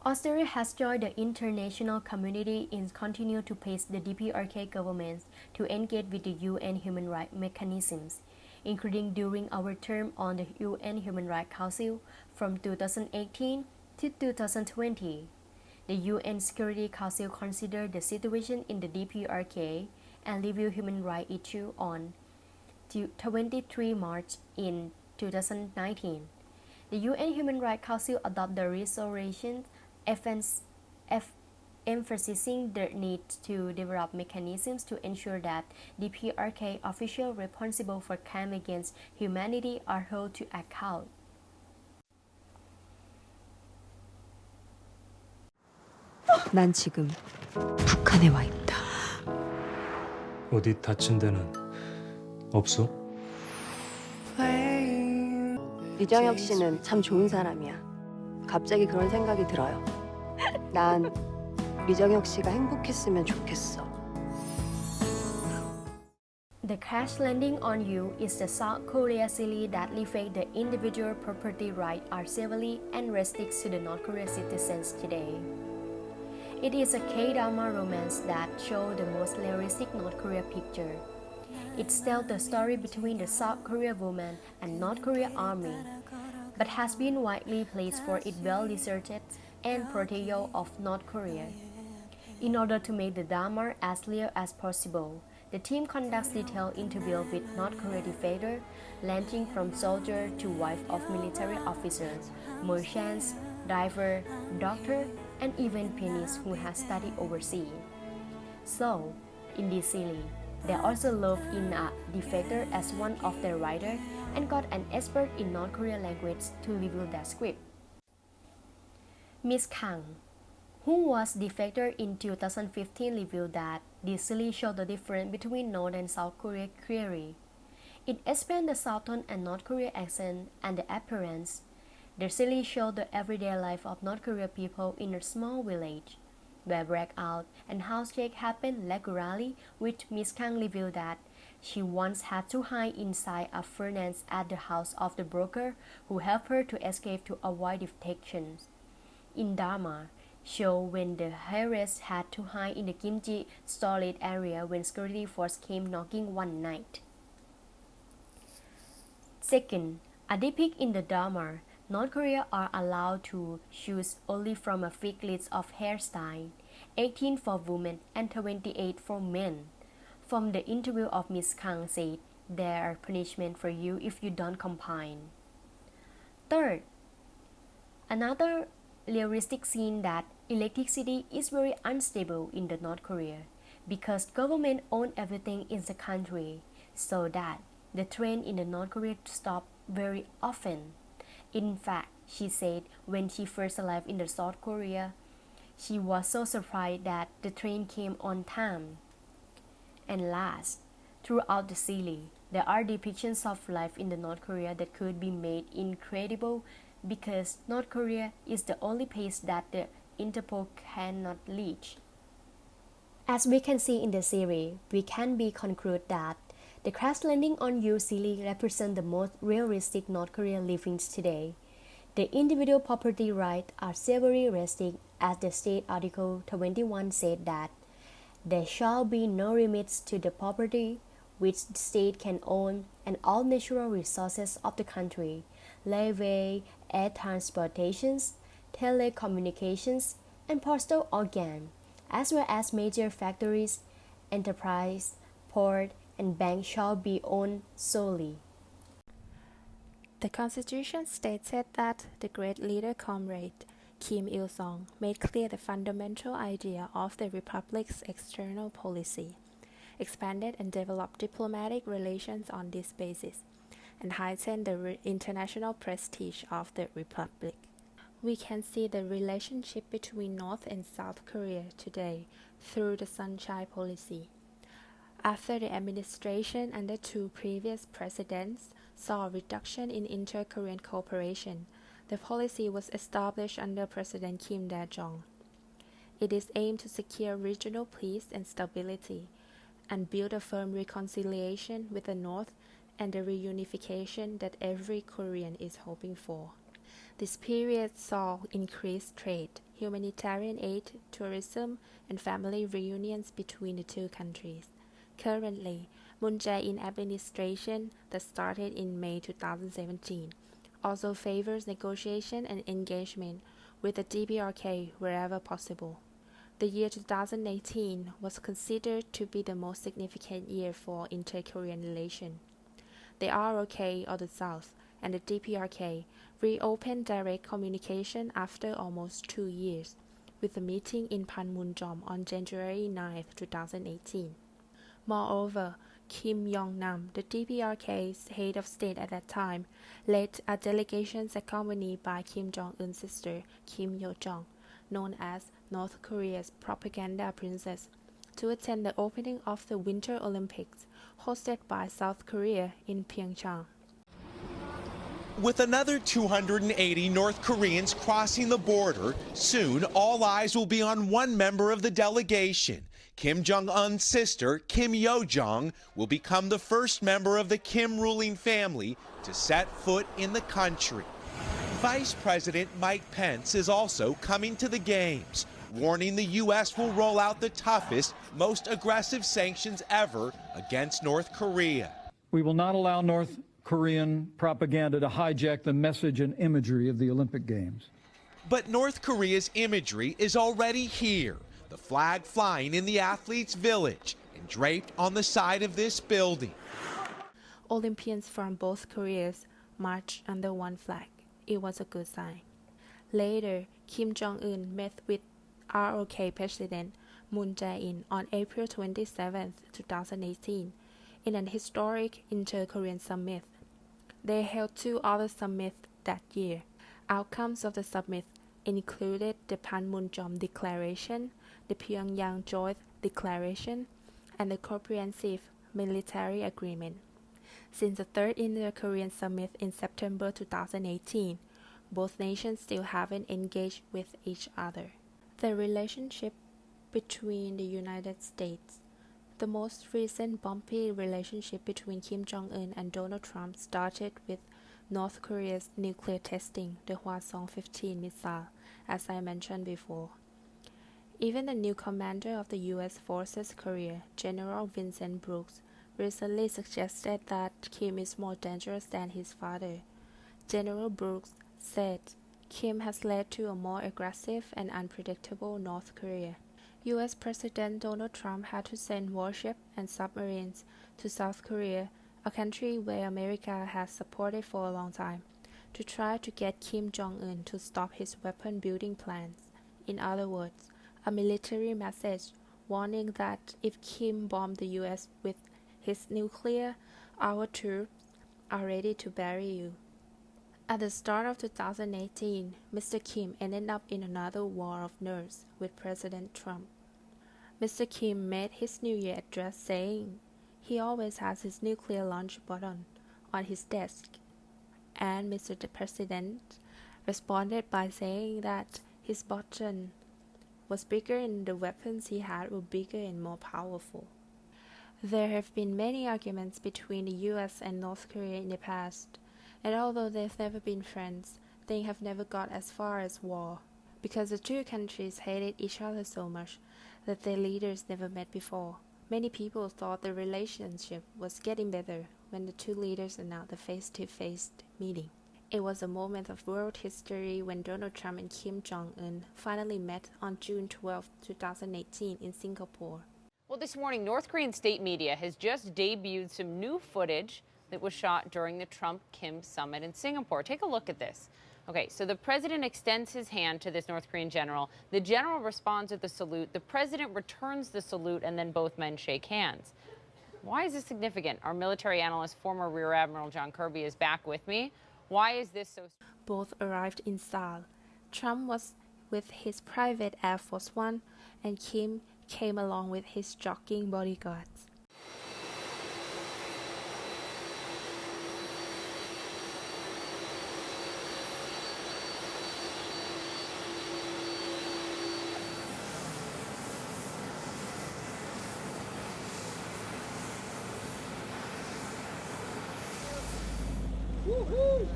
Speaker 1: Australia has joined the international community in continuing to press the DPRK government to engage with the UN human rights mechanisms, including during our term on the UN Human Rights Council from 2018 to 2020. The UN Security Council considered the situation in the DPRK and reviewed human rights issues on 23 March in 2019. The UN Human Rights Council adopted the resolution emphasizing the need to develop mechanisms to ensure that DPRK officials responsible for crimes against humanity are held to account.
Speaker 4: 난 지금 북한에 와 있다.
Speaker 5: 어디 다친 데는 없어?
Speaker 4: 리정혁 씨는 참 좋은 사람이야. 갑자기 그런 생각이 들어요. 난 리정혁 씨가 행복했으면 좋겠어.
Speaker 1: The Crash Landing on You is the South Korea series that reflects the individual property rights are severely and restricts to the North Korean citizens today. It is a K-drama romance that shows the most realistic North Korea picture. It tells the story between the South Korean woman and North Korean army, but has been widely praised for its well-researched and portrayal of North Korea. In order to make the drama as real as possible, the team conducts detailed interviews with North Korean defenders, ranging from soldiers to wives of military officers, merchants, divers, doctors, and even pianists who have studied overseas. So, in this series, they also loved in a defector as one of their writers and got an expert in North Korean language to review their script. Miss Kang, who was defector in 2015, revealed that this series showed the difference between North and South Korea clearly. It explained the Southern and North Korean accent and the appearance. The series showed the everyday life of North Korean people in a small village, where breakout and house check happened regularly, which Miss Kang revealed that she once had to hide inside a furnace at the house of the broker who helped her to escape to avoid detection. In Dharma, show when the heiress had to hide in the kimchi storage area when security force came knocking one night. Second, a depict in the Dharma, North Korea are allowed to choose only from a fixed list of hairstyles, 18 for women and 28 for men. From the interview of Miss Kang said, there are punishment for you if you don't combine. Third, another realistic scene that electricity is very unstable in the North Korea because government own everything in the country, so that the train in the North Korea stop very often. In fact, she said when she first arrived in the South Korea, she was so surprised that the train came on time. And last, throughout the series, there are depictions of life in the North Korea that could be made incredible because North Korea is the only place that the Interpol cannot reach. As we can see in the series, we can be conclude that the Crash Landing on You series represents the most realistic North Korean living today. The individual property rights are severely restricted, as the state Article 21 said that there shall be no limits to the property which the state can own and all natural resources of the country, railway, air transportations, telecommunications, and postal organs, as well as major factories, enterprise, port, and bank shall be owned solely.
Speaker 6: The Constitution stated that the great leader comrade Kim Il-sung made clear the fundamental idea of the Republic's external policy, expanded and developed diplomatic relations on this basis, and heightened the international prestige of the Republic. We can see the relationship between North and South Korea today through the Sunshine Policy. After the administration under two previous presidents, saw a reduction in inter-Korean cooperation. The policy was established under President Kim Dae-jung. It is aimed to secure regional peace and stability, and build a firm reconciliation with the North and the reunification that every Korean is hoping for. This period saw increased trade, humanitarian aid, tourism, and family reunions between the two countries. Currently, Moon Jae-in administration that started in May 2017 also favors negotiation and engagement with the DPRK wherever possible. The year 2018 was considered to be the most significant year for inter-Korean relations. The ROK of the South and the DPRK reopened direct communication after almost 2 years, with a meeting in Panmunjom on January 9, 2018. Moreover, Kim Yong-nam, the DPRK's head of state at that time, led a delegation accompanied by Kim Jong-un's sister, Kim Yo-jong, known as North Korea's propaganda princess, to attend the opening of the Winter Olympics, hosted by South Korea in Pyeongchang.
Speaker 7: With another 280 North Koreans crossing the border, soon all eyes will be on one member of the delegation. Kim Jong-un's sister, Kim Yo-jong, will become the first member of the Kim ruling family to set foot in the country. Vice President Mike Pence is also coming to the Games, warning the U.S. will roll out the toughest, most aggressive sanctions ever against North Korea.
Speaker 8: We will not allow North Korean propaganda to hijack the message and imagery of the Olympic Games.
Speaker 7: But North Korea's imagery is already here, the flag flying in the athletes' village and draped on the side of this building.
Speaker 6: Olympians from both Koreas marched under one flag. It was a good sign. Later, Kim Jong-un met with ROK President Moon Jae-in on April 27, 2018, in an historic inter-Korean summit. They held 2 other summits that year. Outcomes of the summit included the Panmunjom Declaration, the Pyongyang Joint Declaration, and the Comprehensive Military Agreement. Since the third inter-Korean summit in September 2018, both nations still haven't engaged with each other. The relationship between the United States. The most recent bumpy relationship between Kim Jong-un and Donald Trump started with North Korea's nuclear testing, the Hwasong-15 missile, as I mentioned before. Even the new commander of the U.S. Forces Korea, General Vincent Brooks, recently suggested that Kim is more dangerous than his father. General Brooks said Kim has led to a more aggressive and unpredictable North Korea. U.S. President Donald Trump had to send warships and submarines to South Korea, a country where America has supported for a long time, to try to get Kim Jong-un to stop his weapon-building plans. In other words, a military message warning that if Kim bombed the U.S. with his nuclear, our troops are ready to bury you. At the start of 2018, Mr. Kim ended up in another war of nerves with President Trump. Mr. Kim made his New Year address saying he always has his nuclear launch button on his desk, and Mr. President responded by saying that his button was bigger and the weapons he had were bigger and more powerful. There have been many arguments between the US and North Korea in the past, and although they've never been friends, things have never got as far as war, because the two countries hated each other so much that their leaders never met before. Many people thought the relationship was getting better when the two leaders announced the face-to-face meeting. It was a moment of world history when Donald Trump and Kim Jong-un finally met on June 12, 2018 in Singapore.
Speaker 9: Well, this morning, North Korean state media has just debuted some new footage that was shot during the Trump-Kim summit in Singapore. Take a look at this. Okay, so the president extends his hand to this North Korean general. The general responds with a salute. The president returns the salute, and then both men shake hands. Why is this significant? Our military analyst, former Rear Admiral John Kirby, is back with me. Why is this so?
Speaker 6: Both arrived in Seoul. Trump was with his private Air Force One, and Kim came along with his jogging bodyguards.
Speaker 10: Woohoo!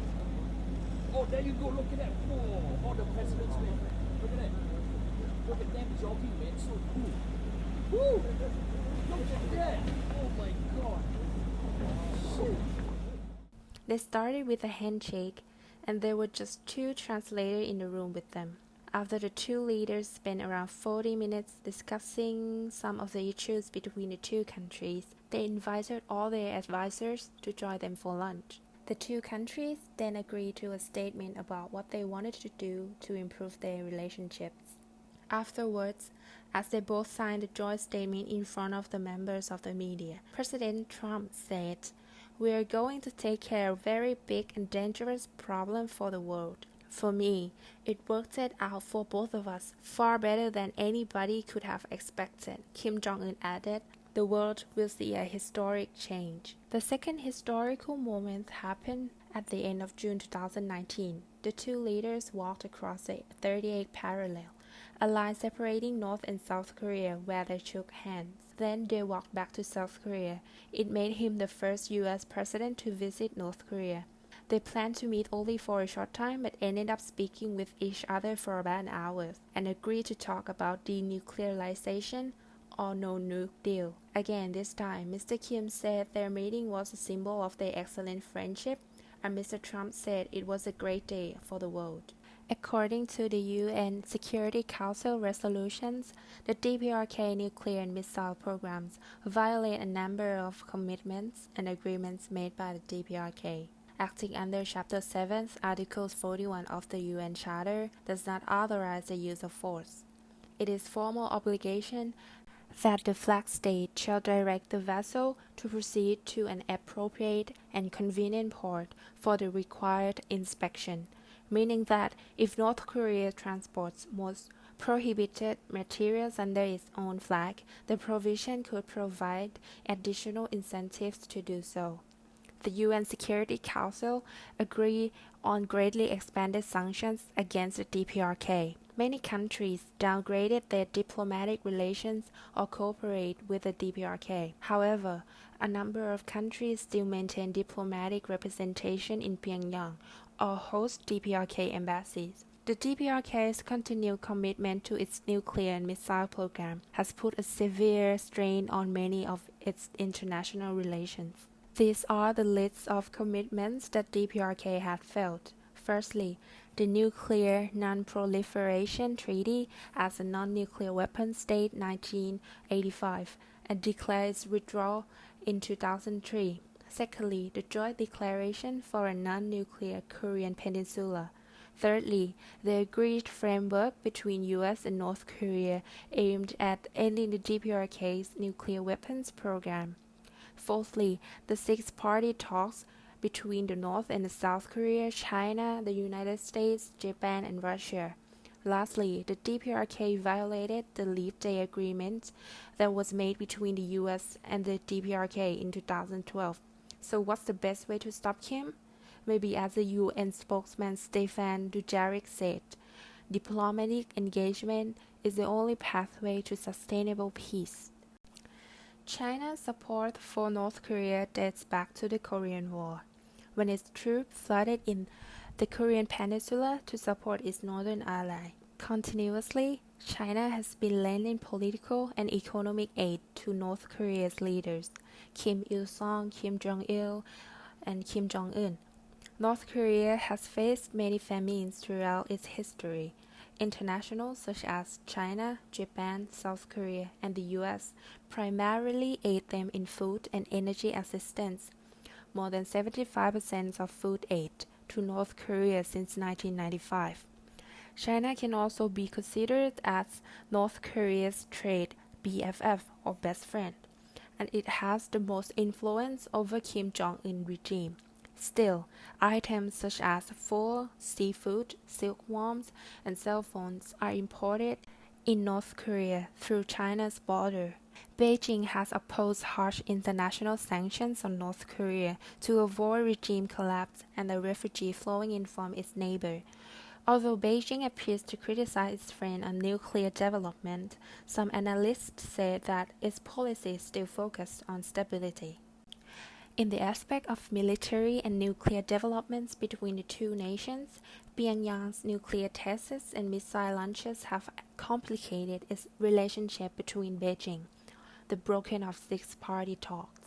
Speaker 10: Oh, there you go. Look at that. Oh, all the presidents, man. Look at that. Look at them jogging, man. So cool. Woo! Look at that. Oh my God. Shit.
Speaker 6: They started with a handshake, and there were just two translators in the room with them. After the two leaders spent around 40 minutes discussing some of the issues between the two countries, they invited all their advisors to join them for lunch. The two countries then agreed to a statement about what they wanted to do to improve their relationships. Afterwards, as they both signed the joint statement in front of the members of the media, President Trump said, "We are going to take care of a very big and dangerous problem for the world. For me, it worked it out for both of us far better than anybody could have expected," Kim Jong-un added. "The world will see a historic change." The second historical moment happened at the end of June 2019. The two leaders walked across the 38th parallel, a line separating North and South Korea, where they shook hands. Then they walked back to South Korea. It made him the first U.S. president to visit North Korea. They planned to meet only for a short time, but ended up speaking with each other for about an hour and agreed to talk about denuclearization or no nuke deal. Again, this time, Mr. Kim said their meeting was a symbol of their excellent friendship, and Mr. Trump said it was a great day for the world. According to the UN Security Council resolutions, the DPRK nuclear and missile programs violate a number of commitments and agreements made by the DPRK. Acting under Chapter 7, Article 41 of the UN Charter does not authorize the use of force. It is formal obligation that the flag state shall direct the vessel to proceed to an appropriate and convenient port for the required inspection, meaning that if North Korea transports most prohibited materials under its own flag, the provision could provide additional incentives to do so. The UN Security Council agreed on greatly expanded sanctions against the DPRK. Many countries downgraded their diplomatic relations or cooperate with the DPRK. However, a number of countries still maintain diplomatic representation in Pyongyang or host DPRK embassies. The DPRK's continued commitment to its nuclear and missile program has put a severe strain on many of its international relations. These are the lists of commitments that DPRK had failed. Firstly, the Nuclear Non-Proliferation Treaty as a non-nuclear weapon state 1985 and declares withdrawal in 2003. Secondly, the Joint Declaration for a Non-Nuclear Korean Peninsula. Thirdly, the agreed framework between US and North Korea aimed at ending the DPRK's nuclear weapons program. Fourthly, the six-party talks between the North and the South Korea, China, the United States, Japan, and Russia. Lastly, the DPRK violated the Leave Day agreement that was made between the US and the DPRK in 2012. So what's the best way to stop Kim? Maybe as the UN spokesman Stefan Dujarric said, diplomatic engagement is the only pathway to sustainable peace. China's support for North Korea dates back to the Korean War, when its troops flooded in the Korean peninsula to support its northern ally. Continuously, China has been lending political and economic aid to North Korea's leaders, Kim Il-sung, Kim Jong-il, and Kim Jong-un. North Korea has faced many famines throughout its history. Internationals such as China, Japan, South Korea, and the US primarily aid them in food and energy assistance. More than 75% of food aid to North Korea since 1995. China can also be considered as North Korea's trade BFF or best friend, and it has the most influence over Kim Jong-un regime. Still, items such as fur, seafood, silkworms, and cell phones are imported in North Korea through China's border. Beijing has opposed harsh international sanctions on North Korea to avoid regime collapse and the refugee flowing in from its neighbor. Although Beijing appears to criticize its friend on nuclear development, some analysts say that its policy is still focused on stability. In the aspect of military and nuclear developments between the two nations, Pyongyang's nuclear tests and missile launches have complicated its relationship between Beijing, the broken of six-party talks.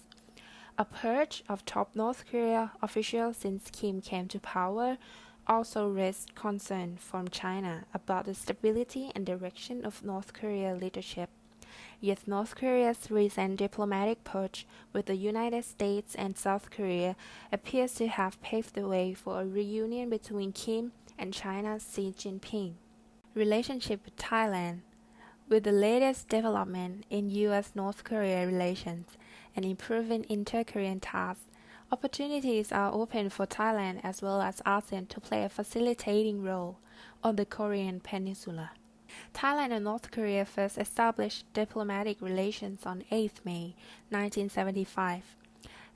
Speaker 6: A purge of top North Korea officials since Kim came to power also raised concern from China about the stability and direction of North Korea leadership. Yet North Korea's recent diplomatic purge with the United States and South Korea appears to have paved the way for a reunion between Kim and China's Xi Jinping. Relationship with Thailand. With the latest development in U.S.-North Korea relations and improving inter-Korean ties, opportunities are open for Thailand as well as ASEAN to play a facilitating role on the Korean peninsula. Thailand and North Korea first established diplomatic relations on 8 May 1975.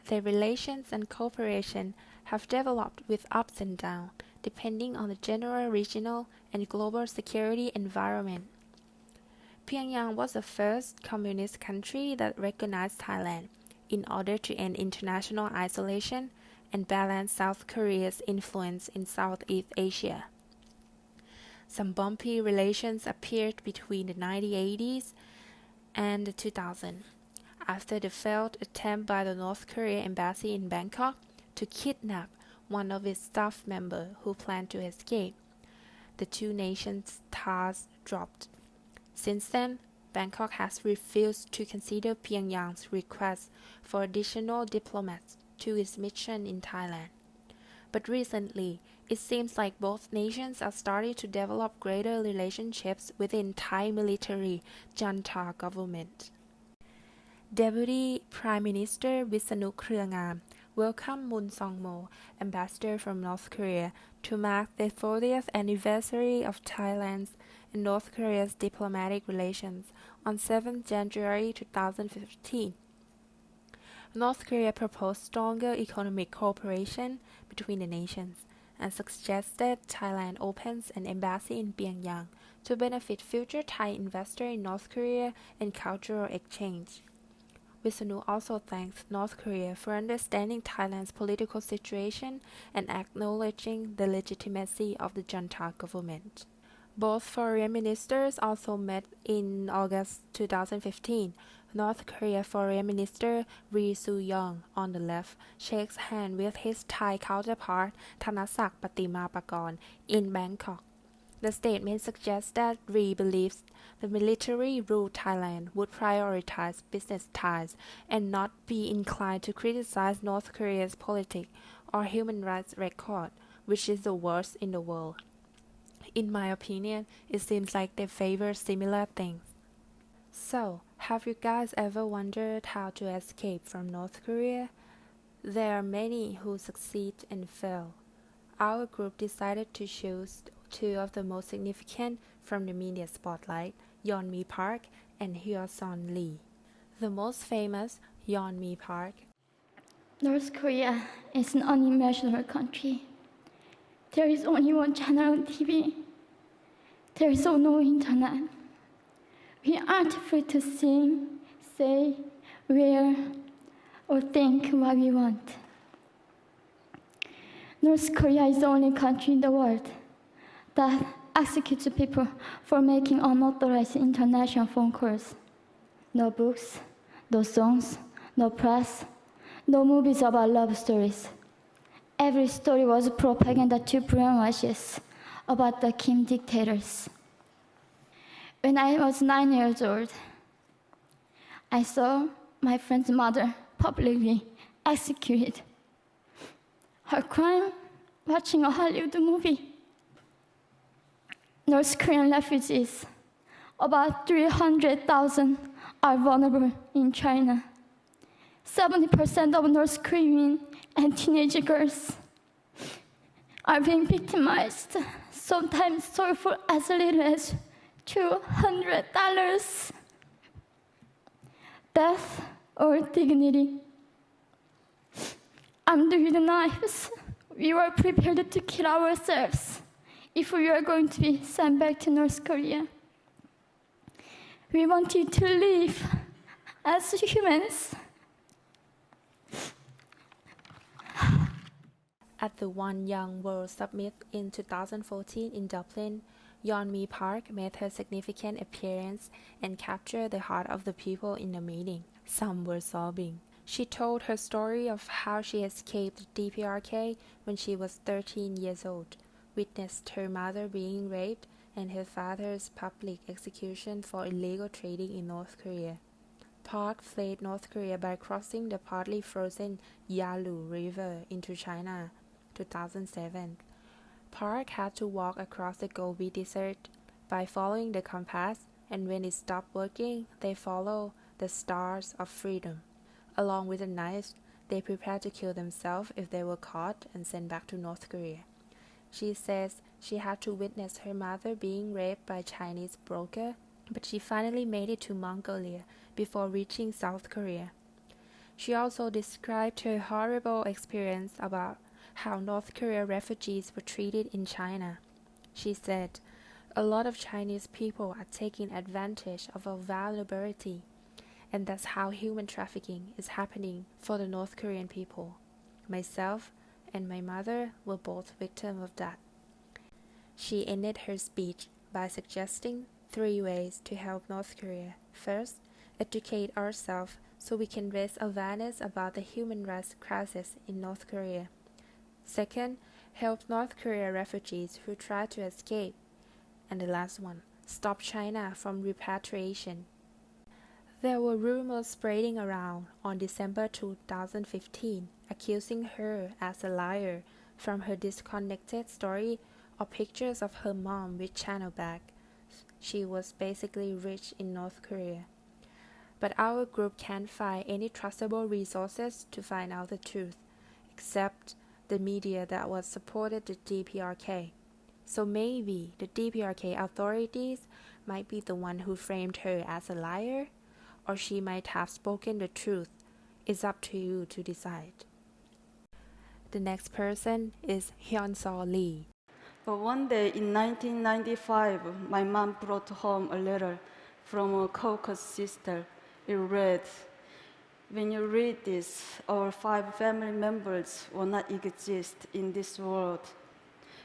Speaker 6: Their relations and cooperation have developed with ups and downs, depending on the general regional and global security environment. Pyongyang was the first communist country that recognized Thailand in order to end international isolation and balance South Korea's influence in Southeast Asia. Some bumpy relations appeared between the 1980s and the 2000s, after the failed attempt by the North Korea embassy in Bangkok to kidnap one of its staff members who planned to escape. The two nations' ties dropped. Since then, Bangkok has refused to consider Pyongyang's request for additional diplomats to its mission in Thailand. But recently, it seems like both nations are starting to develop greater relationships within Thai military junta government. Deputy Prime Minister Visanu Krungam welcomed Moon Song-mo, ambassador from North Korea, to mark the 40th anniversary of Thailand's and North Korea's diplomatic relations on 7 January 2015. North Korea proposed stronger economic cooperation between the nations and suggested Thailand opens an embassy in Pyongyang to benefit future Thai investors in North Korea and cultural exchange. Visanu also thanked North Korea for understanding Thailand's political situation and acknowledging the legitimacy of the junta government. Both foreign ministers also met in August 2015. North Korea Foreign Minister Ri Soo-young, on the left, shakes hands with his Thai counterpart Thanasak Patimapakon in Bangkok. The statement suggests that Ri believes the military ruled Thailand would prioritize business ties and not be inclined to criticize North Korea's politics or human rights record, which is the worst in the world. In my opinion, it seems like they favor similar things. So, have you guys ever wondered how to escape from North Korea? There are many who succeed and fail. Our group decided to choose two of the most significant from the media spotlight, Yeonmi Park and Hyo-sun Lee. The most famous, Yeonmi Park.
Speaker 11: North Korea is an unimaginable country. There is only one channel on TV. There is no internet. We aren't free to sing, say, wear, or think what we want. North Korea is the only country in the world that executes people for making unauthorized international phone calls. No books, no songs, no press, no movies about love stories. Every story was propaganda to brainwashes about the Kim dictators. When I was 9 years old, I saw my friend's mother publicly executed. Her crime, watching a Hollywood movie. North Korean refugees, about 300,000, are vulnerable in China. 70% of North Korean and teenage girls are being victimized, sometimes sold for as little as $200. Death or dignity. Armed with knives, we were prepared to kill ourselves if we were going to be sent back to North Korea. We wanted to live as humans.
Speaker 6: At the One Young World Summit in 2014 in Dublin, Yeonmi Park made her significant appearance and captured the heart of the people in the meeting. Some were sobbing. She told her story of how she escaped the DPRK when she was 13 years old, witnessed her mother being raped, and her father's public execution for illegal trading in North Korea. Park fled North Korea by crossing the partly frozen Yalu River into China, 2007. Park had to walk across the Gobi Desert by following the compass, and when it stopped working, they followed the Stars of Freedom. Along with the knives, they prepared to kill themselves if they were caught and sent back to North Korea. She says she had to witness her mother being raped by a Chinese broker, but she finally made it to Mongolia before reaching South Korea. She also described her horrible experience about how North Korea refugees were treated in China. She said, "A lot of Chinese people are taking advantage of our vulnerability, and that's how human trafficking is happening for the North Korean people. Myself and my mother were both victims of that." She ended her speech by suggesting 3 ways to help North Korea. First, educate ourselves so we can raise awareness about the human rights crisis in North Korea. Second, help North Korea refugees who try to escape. And the last one, stop China from repatriation. There were rumors spreading around on December 2015 accusing her as a liar from her disconnected story or pictures of her mom with Channel bag. She was basically rich in North Korea. But our group can't find any trustable resources to find out the truth, except the media that was supported the DPRK. So maybe the DPRK authorities might be the one who framed her as a liar, or she might have spoken the truth. It's up to you to decide. The next person is Hyun-seo Lee.
Speaker 12: But one day in 1995, my mom brought home a letter from a Caucasus sister. It read, "When you read this, our 5 family members will not exist in this world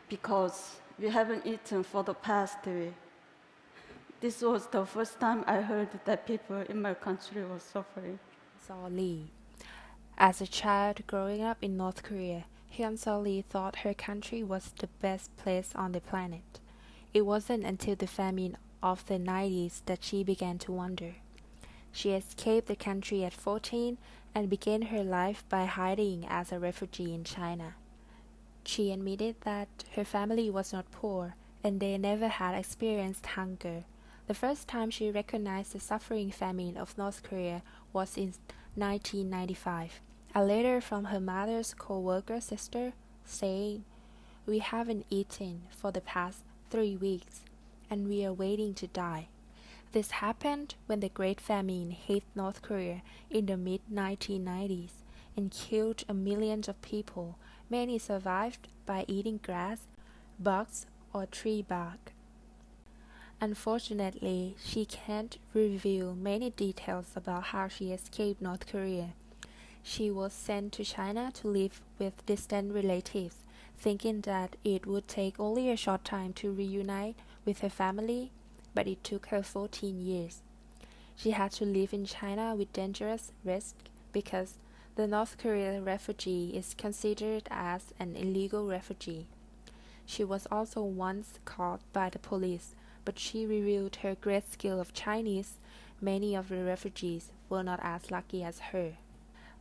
Speaker 12: because we haven't eaten for the past week." This was the first time I heard that people in my country were suffering.
Speaker 6: Hyun-seo Lee. As a child growing up in North Korea, Hyun-seo Lee thought her country was the best place on the planet. It wasn't until the famine of the 90s that she began to wonder. She escaped the country at 14 and began her life by hiding as a refugee in China. She admitted that her family was not poor and they never had experienced hunger. The first time she recognized the suffering famine of North Korea was in 1995. A letter from her mother's co-worker sister saying, "We haven't eaten for the past 3 weeks and we are waiting to die." This happened when the Great Famine hit North Korea in the mid-1990s and killed millions of people. Many survived by eating grass, bugs, or tree bark. Unfortunately, she can't reveal many details about how she escaped North Korea. She was sent to China to live with distant relatives, thinking that it would take only a short time to reunite with her family, but it took her 14 years. She had to live in China with dangerous risk because the North Korean refugee is considered as an illegal refugee. She was also once caught by the police, but she revealed her great skill of Chinese. Many of the refugees were not as lucky as her.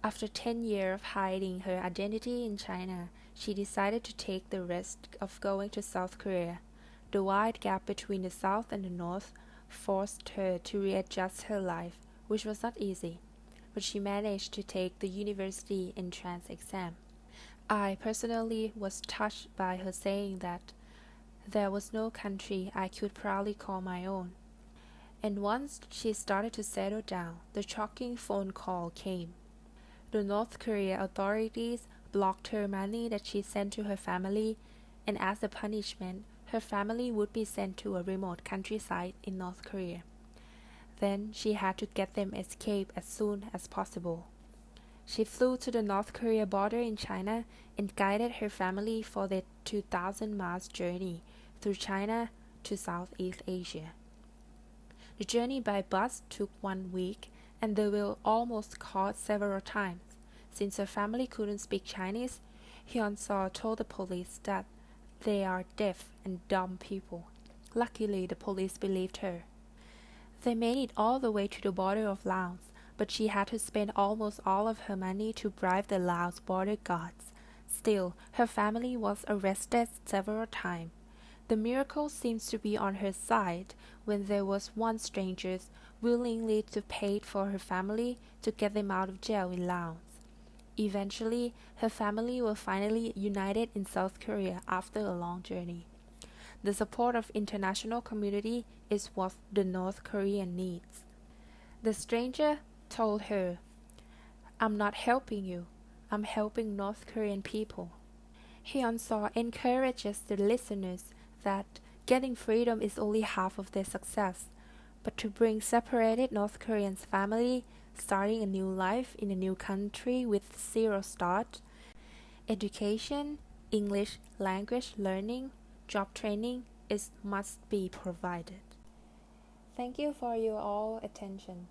Speaker 6: After 10 years of hiding her identity in China, she decided to take the risk of going to South Korea. The wide gap between the South and the North forced her to readjust her life, which was not easy, but she managed to take the university entrance exam. I personally was touched by her saying that there was no country I could proudly call my own. And once she started to settle down, the shocking phone call came. The North Korea authorities blocked her money that she sent to her family, and as a punishment, her family would be sent to a remote countryside in North Korea. Then she had to get them escape as soon as possible. She flew to the North Korea border in China and guided her family for their 2,000 miles journey through China to Southeast Asia. The journey by bus took 1 week, and they were almost caught several times. Since her family couldn't speak Chinese, Hyun-seo told the police that they are deaf and dumb people. Luckily, the police believed her. They made it all the way to the border of Laos, but she had to spend almost all of her money to bribe the Laos border guards. Still, her family was arrested several times. The miracle seems to be on her side when there was one stranger willingly to pay for her family to get them out of jail in Laos. Eventually, her family were finally united in South Korea after a long journey. The support of international community is what the North Korean needs. The stranger told her, "I'm not helping you. I'm helping North Korean people." Hyun-seo encourages the listeners that getting freedom is only half of their success, but to bring separated North Korean family starting a new life in a new country with zero start, education, English language learning, job training must be provided. Thank you for your all attention.